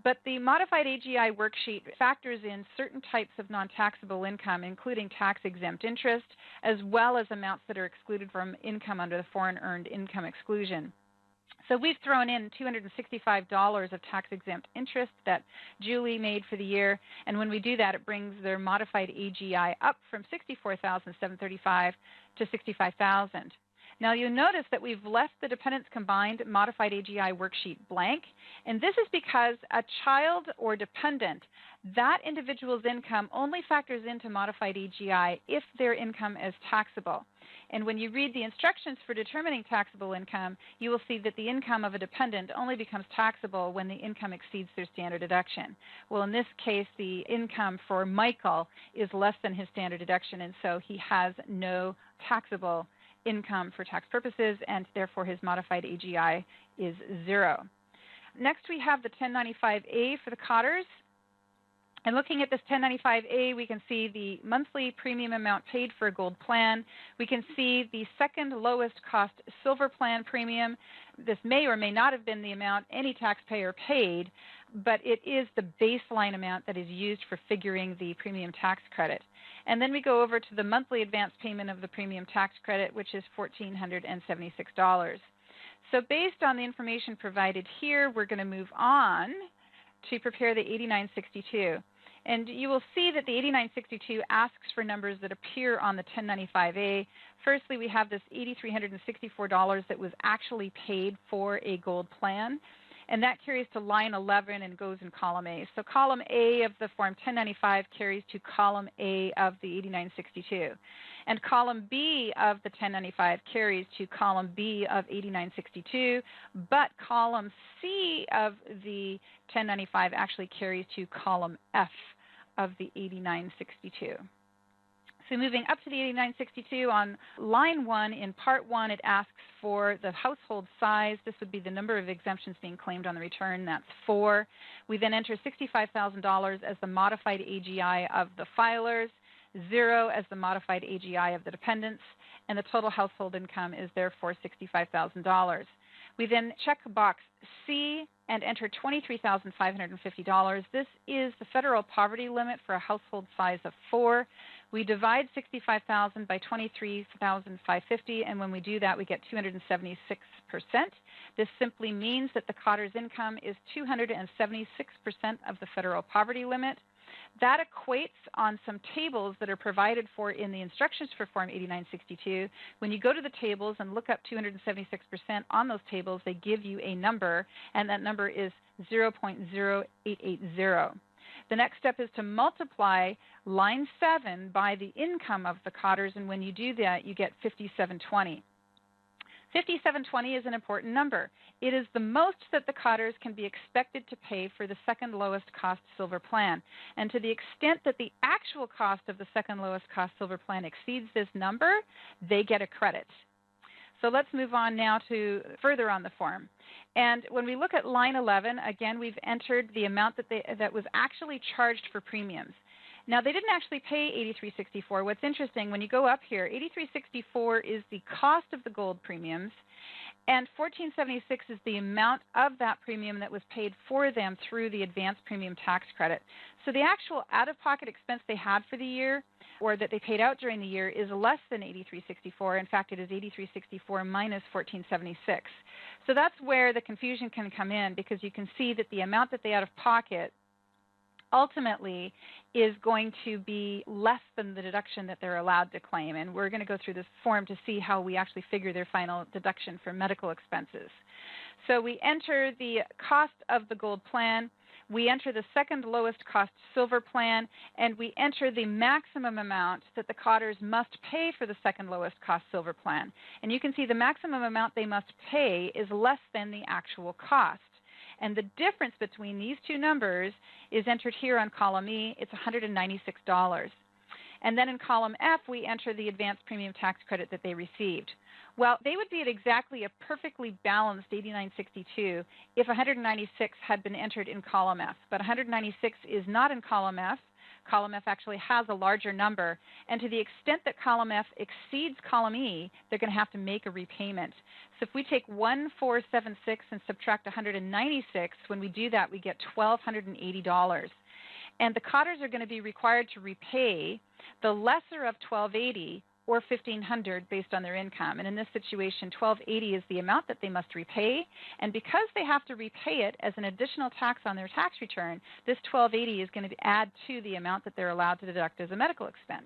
But the modified AGI worksheet factors in certain types of non-taxable income, including tax-exempt interest, as well as amounts that are excluded from income under the foreign earned income exclusion. So we've thrown in $265 of tax-exempt interest that Julie made for the year, and when we do that, it brings their modified AGI up from $64,735 to $65,000. Now you'll notice that we've left the dependents combined modified AGI worksheet blank, and this is because a child or dependent, that individual's income only factors into modified AGI if their income is taxable. And when you read the instructions for determining taxable income, you will see that the income of a dependent only becomes taxable when the income exceeds their standard deduction. Well, in this case, the income for Michael is less than his standard deduction, and so he has no taxable income for tax purposes, and therefore his modified AGI is 0. Next, we have the 1095-A for the Cotters. And looking at this 1095-A, we can see the monthly premium amount paid for a gold plan. We can see the second lowest cost silver plan premium. This may or may not have been the amount any taxpayer paid, but it is the baseline amount that is used for figuring the premium tax credit. And then we go over to the monthly advance payment of the premium tax credit, which is $1,476. So based on the information provided here, we're going to move on to prepare the 8962. And you will see that the 8962 asks for numbers that appear on the 1095-A. Firstly, we have this $8,364 that was actually paid for a gold plan. and that carries to line 11 and goes in column A. So column A of the Form 1095 carries to column A of the 8962. And column B of the 1095 carries to column B of 8962, but column C of the 1095 actually carries to column F of the 8962. So moving up to the 8962 on line 1 in part 1, it asks for the household size. This would be the number of exemptions being claimed on the return. That's 4. We then enter $65,000 as the modified AGI of the filers, 0 as the modified AGI of the dependents, and the total household income is therefore $65,000. We then check box C and enter $23,550. This is the federal poverty limit for a household size of 4. We divide $65,000 by $23,550, and when we do that, we get 276%. This simply means that the Cotter's income is 276% of the federal poverty limit. That equates on some tables that are provided for in the instructions for Form 8962. When you go to the tables and look up 276% on those tables, they give you a number, and that number is 0.0880. The next step is to multiply line 7 by the income of the Cotters, and when you do that, you get 5720. 5720 is an important number. It is the most that the Cotters can be expected to pay for the second lowest cost silver plan. And to the extent that the actual cost of the second lowest cost silver plan exceeds this number, they get a credit. So let's move on now to further on the form. And when we look at line 11, again, we've entered the amount that was actually charged for premiums. Now, they didn't actually pay $83.64. What's interesting, when you go up here, $83.64 is the cost of the gold premiums, and $14.76 is the amount of that premium that was paid for them through the advanced premium tax credit. So the actual out-of-pocket expense they had for the year, or that they paid out during the year, is less than $83.64. In fact, it is $83.64 minus $14.76. So that's where the confusion can come in, because you can see that the amount that they out-of-pocket ultimately is going to be less than the deduction that they're allowed to claim. And we're going to go through this form to see how we actually figure their final deduction for medical expenses. So we enter the cost of the gold plan, we enter the second lowest cost silver plan, and we enter the maximum amount that the Cotters must pay for the second lowest cost silver plan. And you can see the maximum amount they must pay is less than the actual cost. And the difference between these two numbers is entered here on column E. It's $196. And then in column F, we enter the advanced premium tax credit that they received. Well, they would be at exactly a perfectly balanced $89.62 if $196 had been entered in column F. But $196 is not in column F. Column F actually has a larger number, and to the extent that column F exceeds column E, they're going to have to make a repayment. So if we take 1476 and subtract 196, when we do that, we get $1,280. And the Cotters are going to be required to repay the lesser of $1,280 or $1,500 based on their income. And in this situation, $1,280 is the amount that they must repay. And because they have to repay it as an additional tax on their tax return, this $1,280 is going to add to the amount that they're allowed to deduct as a medical expense.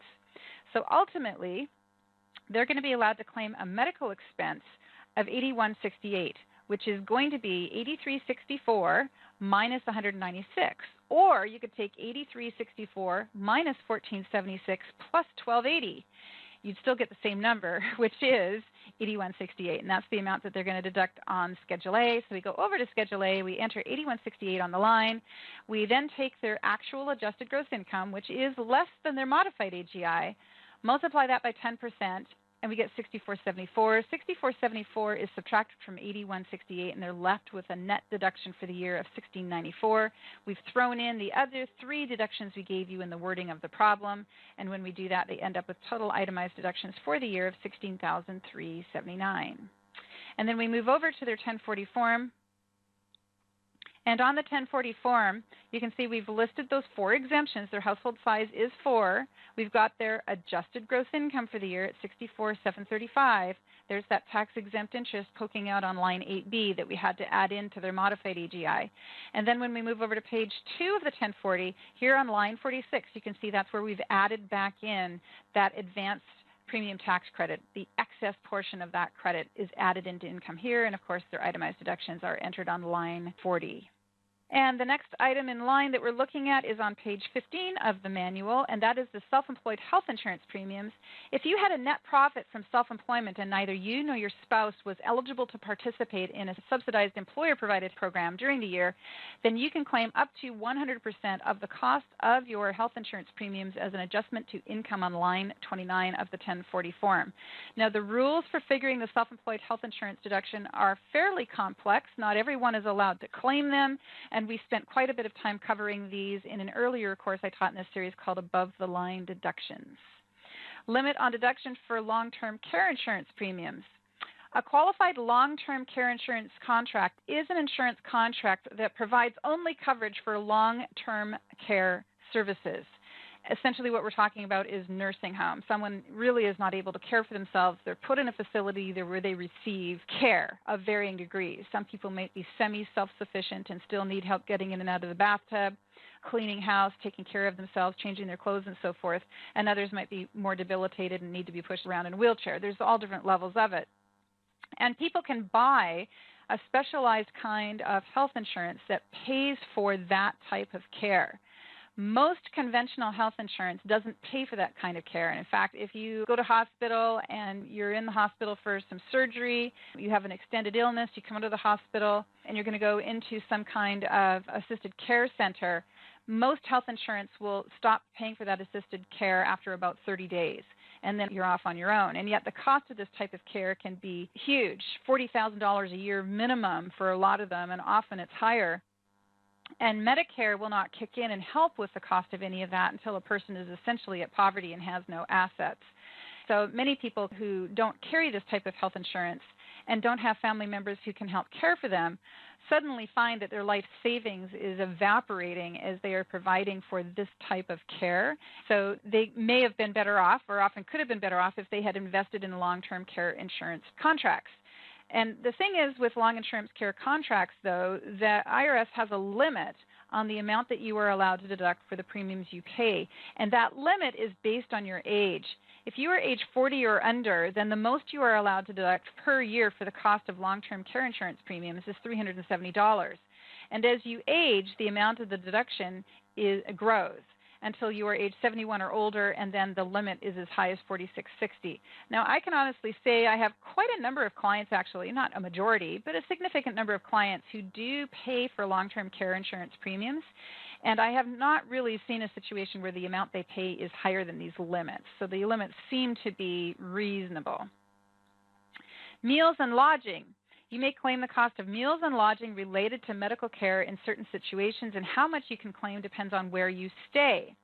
So ultimately, they're going to be allowed to claim a medical expense of $81.68, which is going to be $83.64 minus $196. Or you could take $83.64 minus $14.76 plus $1,280. You'd still get the same number, which is $81.68, and that's the amount that they're going to deduct on Schedule A. So we go over to Schedule A, we enter $81.68 on the line. We then take their actual adjusted gross income, which is less than their modified AGI, multiply that by 10%, and we get $64.74. $64.74 is subtracted from $81.68, and they're left with a net deduction for the year of $16.94. We've thrown in the other 3 deductions we gave you in the wording of the problem, and when we do that, they end up with total itemized deductions for the year of $16,379. And then we move over to their 1040 form. And on the 1040 form, you can see we've listed those 4 exemptions. Their household size is 4. We've got their adjusted gross income for the year at $64,735. There's that tax-exempt interest poking out on line 8B that we had to add into their modified AGI. And then when we move over to page 2 of the 1040, here on line 46, you can see that's where we've added back in that advanced premium tax credit, the excess portion of that credit is added into income here, and of course their itemized deductions are entered on line 40. And the next item in line that we're looking at is on page 15 of the manual, and that is the self-employed health insurance premiums. If you had a net profit from self-employment and neither you nor your spouse was eligible to participate in a subsidized employer-provided program during the year, then you can claim up to 100% of the cost of your health insurance premiums as an adjustment to income on line 29 of the 1040 form. Now, the rules for figuring the self-employed health insurance deduction are fairly complex. Not everyone is allowed to claim them, and we spent quite a bit of time covering these in an earlier course I taught in this series called Above the Line Deductions. Limit on deduction for long-term care insurance premiums. A qualified long-term care insurance contract is an insurance contract that provides only coverage for long-term care services. Essentially what we're talking about is nursing home. Someone really is not able to care for themselves. They're put in a facility where they receive care of varying degrees. Some people might be semi-self-sufficient and still need help getting in and out of the bathtub, cleaning house, taking care of themselves, changing their clothes and so forth. And others might be more debilitated and need to be pushed around in a wheelchair. There's all different levels of it. And people can buy a specialized kind of health insurance that pays for that type of care. Most conventional health insurance doesn't pay for that kind of care. And in fact, if you go to hospital and you're in the hospital for some surgery, you have an extended illness, you come out of the hospital, and you're going to go into some kind of assisted care center, most health insurance will stop paying for that assisted care after about 30 days. And then you're off on your own. And yet the cost of this type of care can be huge, $40,000 a year minimum for a lot of them, and often it's higher. And Medicare will not kick in and help with the cost of any of that until a person is essentially at poverty and has no assets. So many people who don't carry this type of health insurance and don't have family members who can help care for them suddenly find that their life savings is evaporating as they are providing for this type of care. So they may have been better off, or often could have been better off, if they had invested in long-term care insurance contracts. And the thing is with long-term care contracts, though, that IRS has a limit on the amount that you are allowed to deduct for the premiums you pay. And that limit is based on your age. If you are age 40 or under, then the most you are allowed to deduct per year for the cost of long-term care insurance premiums is $370. And as you age, the amount of the deduction grows until you are age 71 or older, and then the limit is as high as $4,660. Now, I can honestly say I have quite a number of clients, actually, not a majority, but a significant number of clients who do pay for long-term care insurance premiums, and I have not really seen a situation where the amount they pay is higher than these limits. So the limits seem to be reasonable. Meals and lodging. You may claim the cost of meals and lodging related to medical care in certain situations, and how much you can claim depends on where you stay.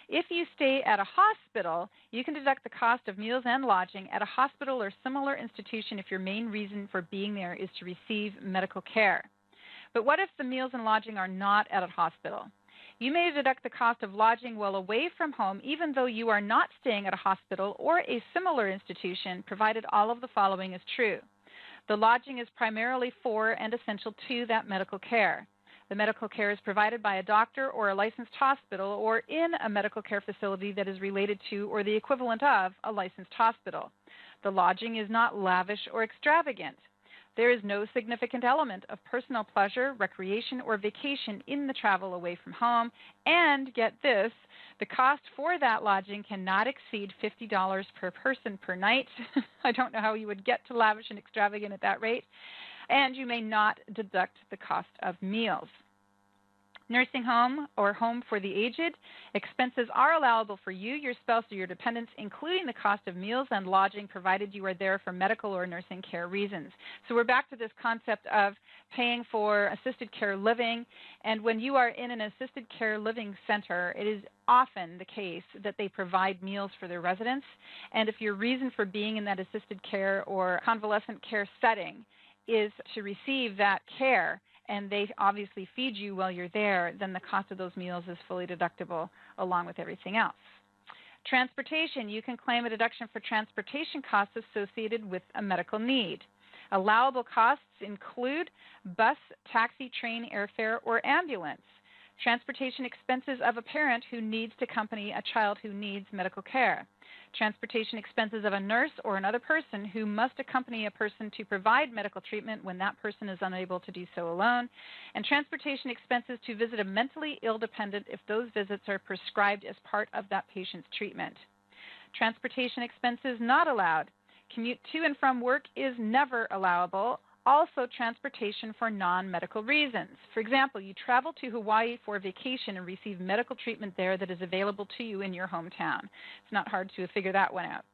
If you stay at a hospital, you can deduct the cost of meals and lodging at a hospital or similar institution if your main reason for being there is to receive medical care. But what if the meals and lodging are not at a hospital? You may deduct the cost of lodging while away from home, even though you are not staying at a hospital or a similar institution, provided all of the following is true. The lodging is primarily for and essential to that medical care. The medical care is provided by a doctor or a licensed hospital or in a medical care facility that is related to or the equivalent of a licensed hospital. The lodging is not lavish or extravagant. There is no significant element of personal pleasure, recreation, or vacation in the travel away from home. And get this, the cost for that lodging cannot exceed $50 per person per night. I don't know how you would get to lavish and extravagant at that rate. And you may not deduct the cost of meals. Nursing home or home for the aged, expenses are allowable for you, your spouse, or your dependents, including the cost of meals and lodging, provided you are there for medical or nursing care reasons. So we're back to this concept of paying for assisted care living. And when you are in an assisted care living center, it is often the case that they provide meals for their residents. And if your reason for being in that assisted care or convalescent care setting is to receive that care, and they obviously feed you while you're there, then the cost of those meals is fully deductible along with everything else. Transportation, you can claim a deduction for transportation costs associated with a medical need. Allowable costs include bus, taxi, train, airfare, or ambulance. Transportation expenses of a parent who needs to accompany a child who needs medical care. transportation expenses of a nurse or another person who must accompany a person to provide medical treatment when that person is unable to do so alone, and transportation expenses to visit a mentally ill dependent if those visits are prescribed as part of that patient's treatment. Transportation expenses not allowed. Commute to and from work is never allowable. Also, transportation for non-medical reasons. For example, you travel to Hawaii for vacation and receive medical treatment there that is available to you in your hometown. It's not hard to figure that one out.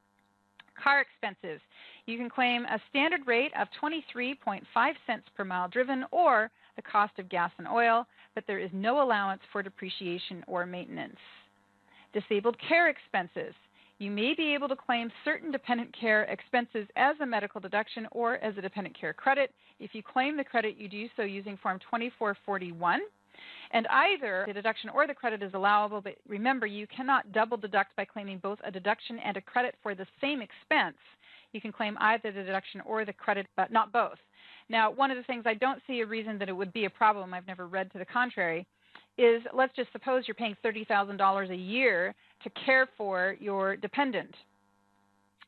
Car expenses. You can claim a standard rate of 23.5 cents per mile driven or the cost of gas and oil, but there is no allowance for depreciation or maintenance. Disabled care expenses. You may be able to claim certain dependent care expenses as a medical deduction or as a dependent care credit. If you claim the credit, you do so using Form 2441. And either the deduction or the credit is allowable, but remember, you cannot double deduct by claiming both a deduction and a credit for the same expense. You can claim either the deduction or the credit, but not both. Now, one of the things I don't see a reason that it would be a problem, I've never read to the contrary, is let's just suppose you're paying $30,000 a year to care for your dependent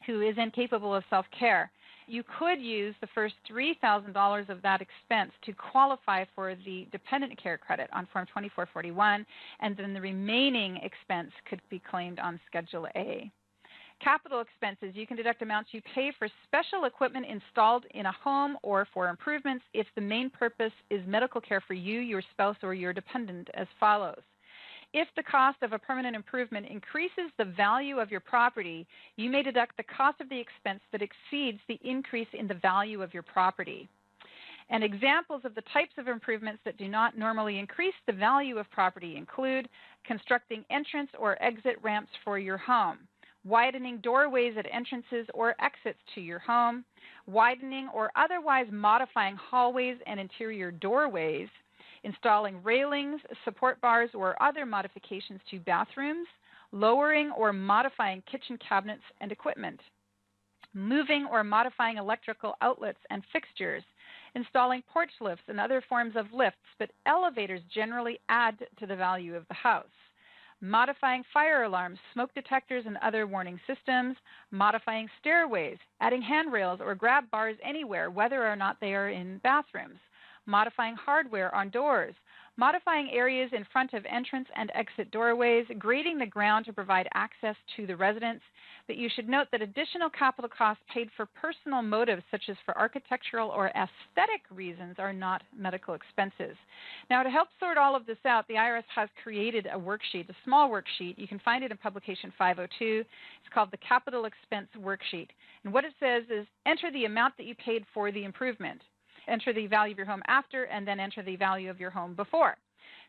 who is incapable of self-care. You could use the first $3,000 of that expense to qualify for the dependent care credit on Form 2441, and then the remaining expense could be claimed on Schedule A. Capital expenses, you can deduct amounts you pay for special equipment installed in a home or for improvements if the main purpose is medical care for you, your spouse, or your dependent as follows. If the cost of a permanent improvement increases the value of your property, you may deduct the cost of the expense that exceeds the increase in the value of your property. And examples of the types of improvements that do not normally increase the value of property include constructing entrance or exit ramps for your home, widening doorways at entrances or exits to your home, widening or otherwise modifying hallways and interior doorways, installing railings, support bars, or other modifications to bathrooms, lowering or modifying kitchen cabinets and equipment, moving or modifying electrical outlets and fixtures, installing porch lifts and other forms of lifts, but elevators generally add to the value of the house, modifying fire alarms, smoke detectors, and other warning systems, modifying stairways, adding handrails or grab bars anywhere, whether or not they are in bathrooms, modifying hardware on doors, modifying areas in front of entrance and exit doorways, grading the ground to provide access to the residence. But you should note that additional capital costs paid for personal motives, such as for architectural or aesthetic reasons, are not medical expenses. Now, to help sort all of this out, the IRS has created a worksheet, a small worksheet. You can find it in Publication 502. It's called the Capital Expense Worksheet. And what it says is enter the amount that you paid for the improvement, enter the value of your home after, and then enter the value of your home before.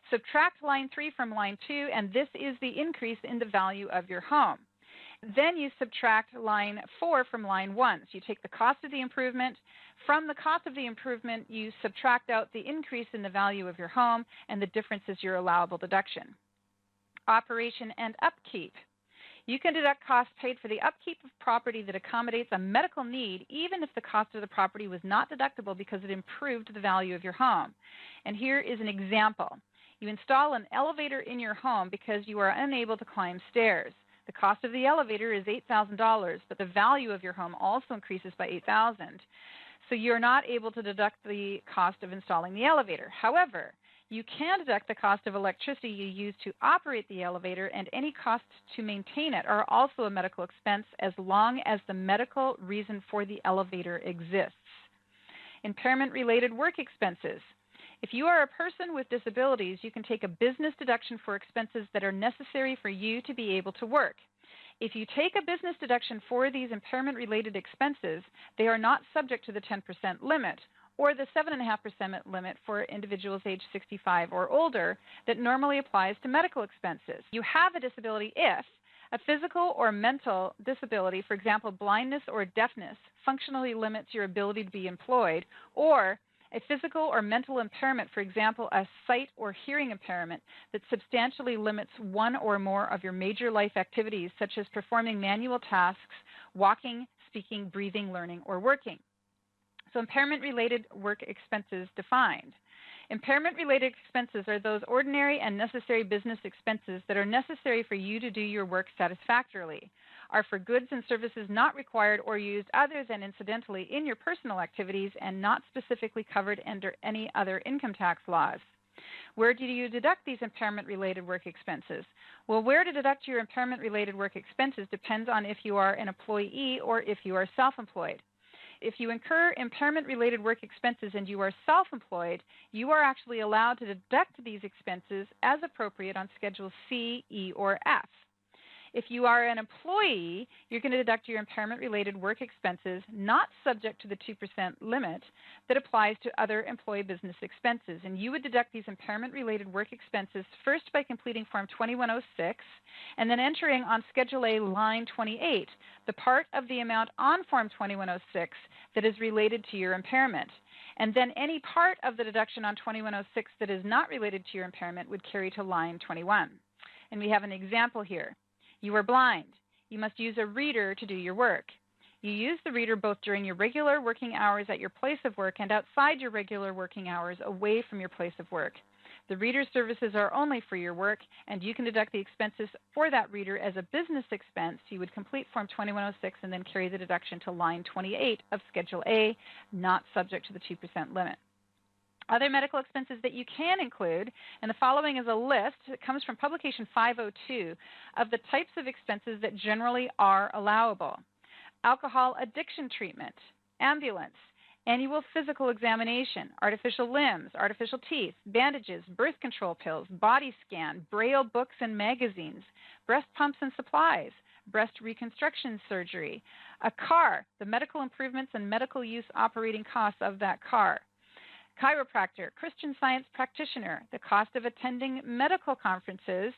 Subtract line 3 from line 2, and this is the increase in the value of your home. Then you subtract line 4 from line 1. So you take the cost of the improvement. From the cost of the improvement, you subtract out the increase in the value of your home, and the difference is your allowable deduction. Operation and upkeep. You can deduct costs paid for the upkeep of property that accommodates a medical need, even if the cost of the property was not deductible because it improved the value of your home. And here is an example. You install an elevator in your home because you are unable to climb stairs. The cost of the elevator is $8,000, but the value of your home also increases by $8,000. So you're not able to deduct the cost of installing the elevator. However, you can deduct the cost of electricity you use to operate the elevator, and any costs to maintain it are also a medical expense as long as the medical reason for the elevator exists. Impairment-related work expenses. If you are a person with disabilities, you can take a business deduction for expenses that are necessary for you to be able to work. If you take a business deduction for these impairment-related expenses, they are not subject to the 10% limit or the 7.5% limit for individuals age 65 or older that normally applies to medical expenses. You have a disability if a physical or mental disability, for example, blindness or deafness, functionally limits your ability to be employed, or a physical or mental impairment, for example, a sight or hearing impairment that substantially limits one or more of your major life activities, such as performing manual tasks, walking, speaking, breathing, learning, or working. So impairment-related work expenses defined. Impairment-related expenses are those ordinary and necessary business expenses that are necessary for you to do your work satisfactorily, are for goods and services not required or used other than incidentally in your personal activities and not specifically covered under any other income tax laws. Where do you deduct these impairment-related work expenses? Well, where to deduct your impairment-related work expenses depends on if you are an employee or if you are self-employed. If you incur impairment-related work expenses and you are self-employed, you are actually allowed to deduct these expenses as appropriate on Schedule C, E, or F. If you are an employee, you're going to deduct your impairment-related work expenses not subject to the 2% limit that applies to other employee business expenses. And you would deduct these impairment-related work expenses first by completing Form 2106 and then entering on Schedule A, line 28, the part of the amount on Form 2106 that is related to your impairment. And then any part of the deduction on 2106 that is not related to your impairment would carry to line 21. And we have an example here. You are blind. You must use a reader to do your work. You use the reader both during your regular working hours at your place of work and outside your regular working hours away from your place of work. The reader services are only for your work, and you can deduct the expenses for that reader as a business expense. You would complete Form 2106 and then carry the deduction to line 28 of Schedule A, not subject to the 2% limit. Other medical expenses that you can include, and the following is a list that comes from Publication 502 of the types of expenses that generally are allowable. Alcohol addiction treatment, ambulance, annual physical examination, artificial limbs, artificial teeth, bandages, birth control pills, body scan, Braille books and magazines, breast pumps and supplies, breast reconstruction surgery, a car, the medical improvements and medical use operating costs of that car, chiropractor, Christian Science practitioner, the cost of attending medical conferences,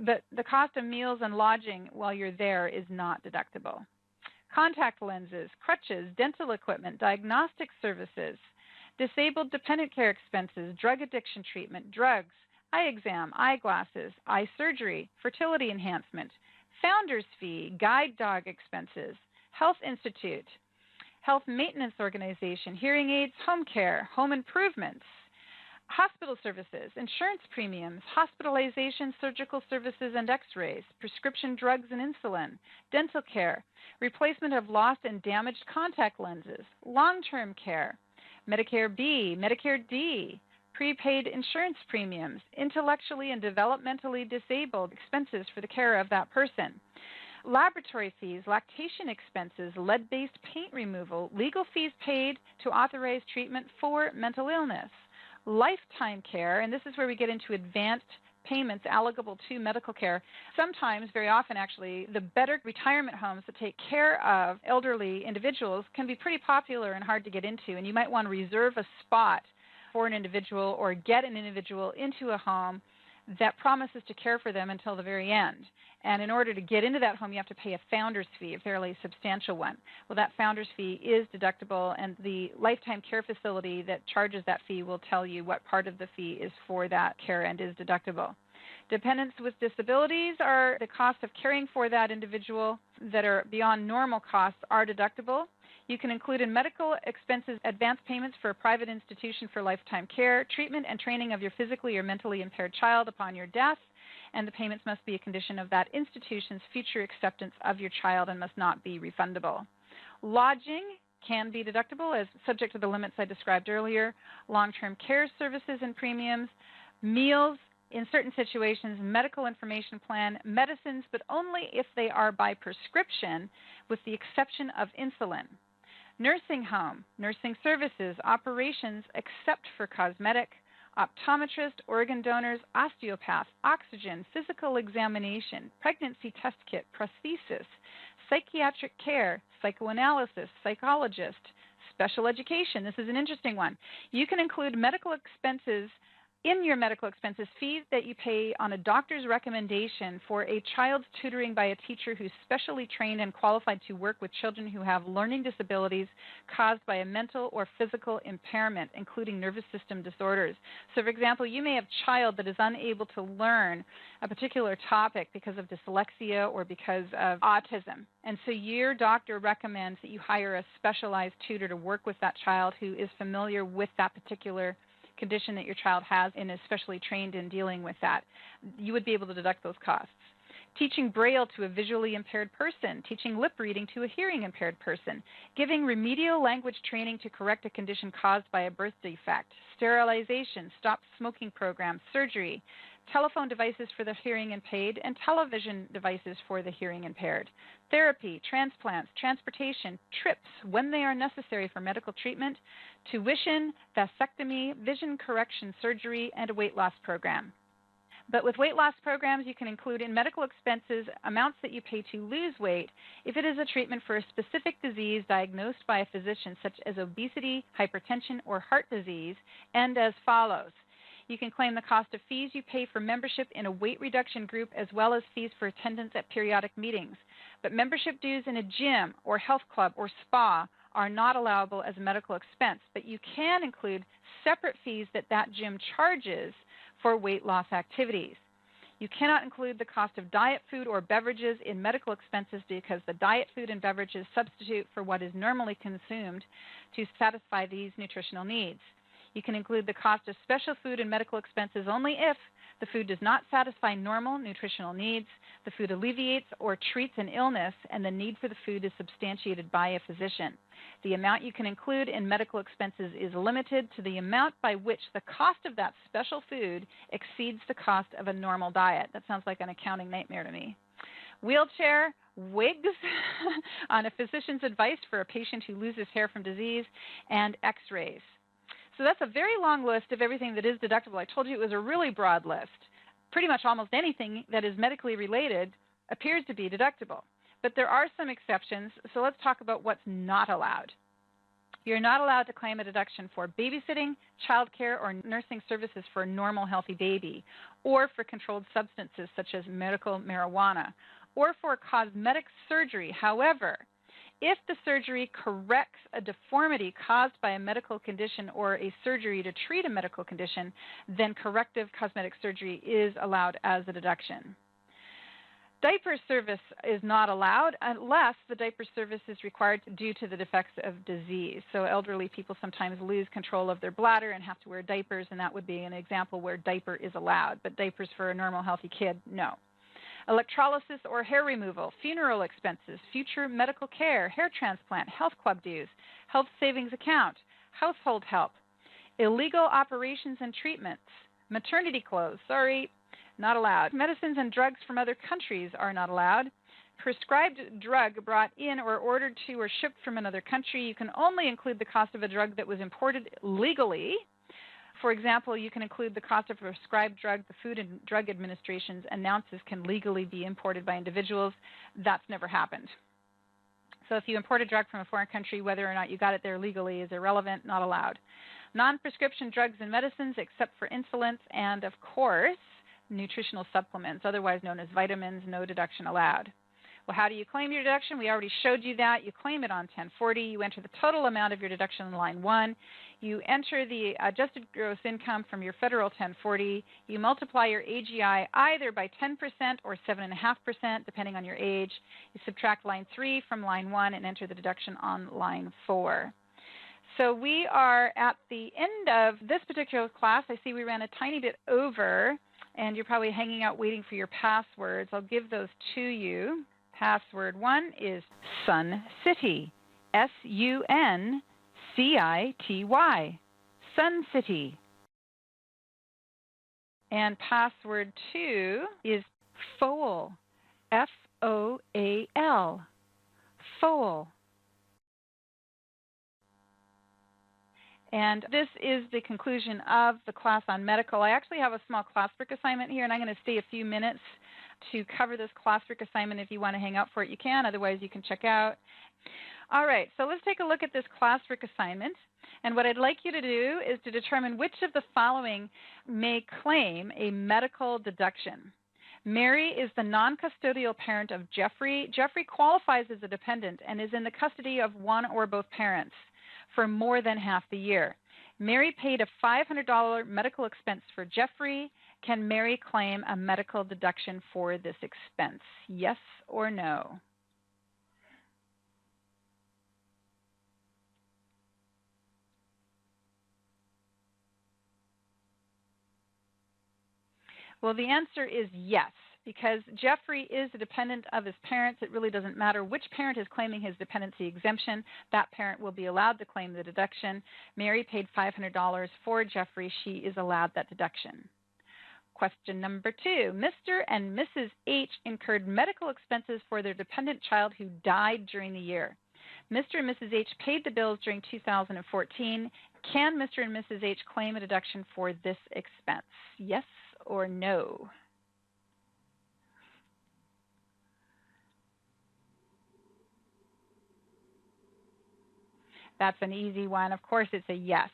but the cost of meals and lodging while you're there is not deductible. Contact lenses, crutches, dental equipment, diagnostic services, disabled dependent care expenses, drug addiction treatment, drugs, eye exam, eyeglasses, eye surgery, fertility enhancement, founder's fee, guide dog expenses, health institute, health maintenance organization, hearing aids, home care, home improvements, hospital services, insurance premiums, hospitalization, surgical services and x-rays, prescription drugs and insulin, dental care, replacement of lost and damaged contact lenses, long-term care, Medicare B, Medicare D, prepaid insurance premiums, intellectually and developmentally disabled expenses for the care of that person, laboratory fees, lactation expenses, lead-based paint removal, legal fees paid to authorize treatment for mental illness, lifetime care, and this is where we get into advanced payments allocable to medical care. Sometimes, very often actually, the better retirement homes that take care of elderly individuals can be pretty popular and hard to get into, and you might want to reserve a spot for an individual or get an individual into a home that promises to care for them until the very end. And in order to get into that home, you have to pay a founder's fee, a fairly substantial one. Well, that founder's fee is deductible, and the lifetime care facility that charges that fee will tell you what part of the fee is for that care and is deductible. Dependents with disabilities are the cost of caring for that individual that are beyond normal costs are deductible. You can include in medical expenses advance payments for a private institution for lifetime care, treatment and training of your physically or mentally impaired child upon your death, and the payments must be a condition of that institution's future acceptance of your child and must not be refundable. Lodging can be deductible as subject to the limits I described earlier. Long-term care services and premiums, meals, in certain situations, medical information plan, medicines, but only if they are by prescription, with the exception of insulin. Nursing home, nursing services, operations except for cosmetic, optometrist, organ donors, osteopath, oxygen, physical examination, pregnancy test kit, prosthesis, psychiatric care, psychoanalysis, psychologist, special education. This is an interesting one. You can include medical expenses in your medical expenses, fees that you pay on a doctor's recommendation for a child's tutoring by a teacher who's specially trained and qualified to work with children who have learning disabilities caused by a mental or physical impairment, including nervous system disorders. So, for example, you may have a child that is unable to learn a particular topic because of dyslexia or because of autism. And so your doctor recommends that you hire a specialized tutor to work with that child who is familiar with that particular condition that your child has and is especially trained in dealing with that, you would be able to deduct those costs. Teaching Braille to a visually impaired person, teaching lip reading to a hearing impaired person, giving remedial language training to correct a condition caused by a birth defect, sterilization, stop smoking program, surgery, telephone devices for the hearing impaired, and television devices for the hearing impaired, therapy, transplants, transportation, trips when they are necessary for medical treatment, tuition, vasectomy, vision correction surgery, and a weight loss program. But with weight loss programs, you can include in medical expenses amounts that you pay to lose weight if it is a treatment for a specific disease diagnosed by a physician, such as obesity, hypertension, or heart disease, and as follows. You can claim the cost of fees you pay for membership in a weight reduction group as well as fees for attendance at periodic meetings. But membership dues in a gym or health club or spa are not allowable as a medical expense, but you can include separate fees that gym charges for weight loss activities. You cannot include the cost of diet food or beverages in medical expenses because the diet food and beverages substitute for what is normally consumed to satisfy these nutritional needs. You can include the cost of special food and medical expenses only if the food does not satisfy normal nutritional needs, the food alleviates or treats an illness, and the need for the food is substantiated by a physician. The amount you can include in medical expenses is limited to the amount by which the cost of that special food exceeds the cost of a normal diet. That sounds like an accounting nightmare to me. Wheelchair, wigs on a physician's advice for a patient who loses hair from disease, and x-rays. So that's a very long list of everything that is deductible. I told you it was a really broad list. Pretty much almost anything that is medically related appears to be deductible. But there are some exceptions, so let's talk about what's not allowed. You're not allowed to claim a deduction for babysitting, childcare, or nursing services for a normal, healthy baby, or for controlled substances such as medical marijuana, or for cosmetic surgery. However, if the surgery corrects a deformity caused by a medical condition or a surgery to treat a medical condition, then corrective cosmetic surgery is allowed as a deduction. Diaper service is not allowed unless the diaper service is required due to the defects of disease. So elderly people sometimes lose control of their bladder and have to wear diapers, and that would be an example where diaper is allowed, but diapers for a normal, healthy kid, no. Electrolysis or hair removal, funeral expenses, future medical care, hair transplant, health club dues, health savings account, household help, illegal operations and treatments, maternity clothes, sorry, not allowed. Medicines and drugs from other countries are not allowed. Prescribed drug brought in or ordered to or shipped from another country, you can only include the cost of a drug that was imported legally. For example, you can include the cost of a prescribed drug the Food and Drug Administration announces can legally be imported by individuals. That's never happened. So if you import a drug from a foreign country, whether or not you got it there legally is irrelevant, not allowed. Non-prescription drugs and medicines except for insulins and, of course, nutritional supplements, otherwise known as vitamins, no deduction allowed. Well, how do you claim your deduction? We already showed you that. You claim it on 1040. You enter the total amount of your deduction in line 1. You enter the adjusted gross income from your federal 1040. You multiply your AGI either by 10% or 7.5%, depending on your age. You subtract line 3 from line 1 and enter the deduction on line 4. So we are at the end of this particular class. I see we ran a tiny bit over, and you're probably hanging out waiting for your passwords. I'll give those to you. Password 1 is Sun City, S-U-N-C-I-T-Y, Sun City. And password 2 is Foal, F-O-A-L, Foal. And this is the conclusion of the class on medical. I actually have a small classwork assignment here, and I'm going to stay a few minutes to cover this classwork assignment. If you want to hang out for it, you can. Otherwise, you can check out. All right, so let's take a look at this classwork assignment. And what I'd like you to do is to determine which of the following may claim a medical deduction. Mary is the non-custodial parent of Jeffrey. Jeffrey qualifies as a dependent and is in the custody of one or both parents for more than half the year. Mary paid a $500 medical expense for Jeffrey. Can Mary claim a medical deduction for this expense? Yes or no? Well, the answer is yes. Because Jeffrey is a dependent of his parents, it really doesn't matter which parent is claiming his dependency exemption. That parent will be allowed to claim the deduction. Mary paid $500 for Jeffrey. She is allowed that deduction. Question number 2. Mr. and Mrs. H incurred medical expenses for their dependent child who died during the year. Mr. and Mrs. H paid the bills during 2014. Can Mr. and Mrs. H claim a deduction for this expense? Yes or no? That's an easy one. Of course, it's a yes.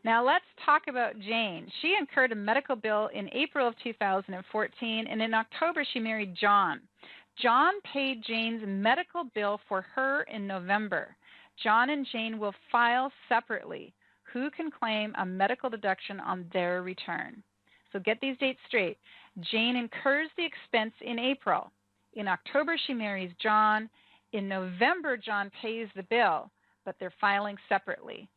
Now let's talk about Jane. She incurred a medical bill in April of 2014, and in October she married John. John paid Jane's medical bill for her in November. John and Jane will file separately. Who can claim a medical deduction on their return? So get these dates straight. Jane incurs the expense in April. In October she marries John. In November John pays the bill, but they're filing separately.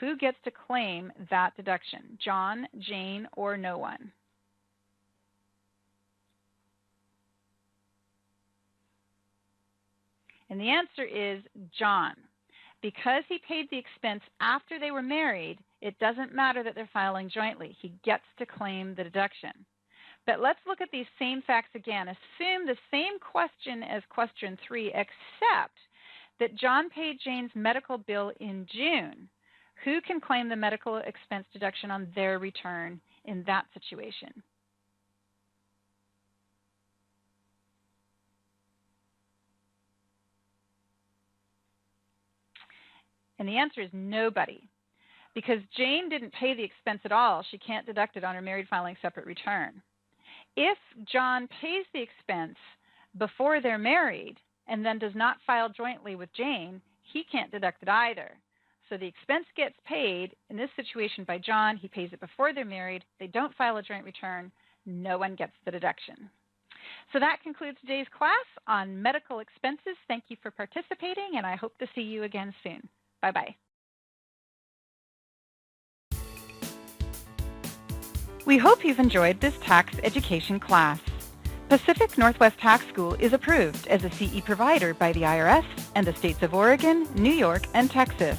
Who gets to claim that deduction? John, Jane, or no one? And the answer is John. Because he paid the expense after they were married, it doesn't matter that they're filing jointly. He gets to claim the deduction. But let's look at these same facts again. Assume the same question as question 3, except that John paid Jane's medical bill in June. Who can claim the medical expense deduction on their return in that situation? And the answer is nobody. Because Jane didn't pay the expense at all, she can't deduct it on her married filing separate return. If John pays the expense before they're married and then does not file jointly with Jane, he can't deduct it either. So the expense gets paid, in this situation, by John. He pays it before they're married. They don't file a joint return. No one gets the deduction. So that concludes today's class on medical expenses. Thank you for participating, and I hope to see you again soon. Bye-bye. We hope you've enjoyed this tax education class. Pacific Northwest Tax School is approved as a CE provider by the IRS and the states of Oregon, New York, and Texas.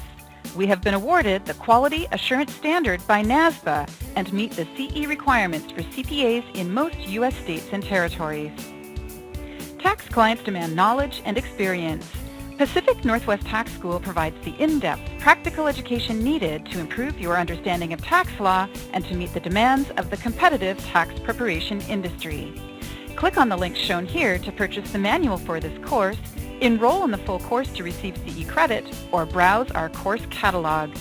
We have been awarded the Quality Assurance Standard by NASBA and meet the CE requirements for CPAs in most U.S. states and territories. Tax clients demand knowledge and experience. Pacific Northwest Tax School provides the in-depth, practical education needed to improve your understanding of tax law and to meet the demands of the competitive tax preparation industry. Click on the links shown here to purchase the manual for this course, enroll in the full course to receive CE credit, or browse our course catalog.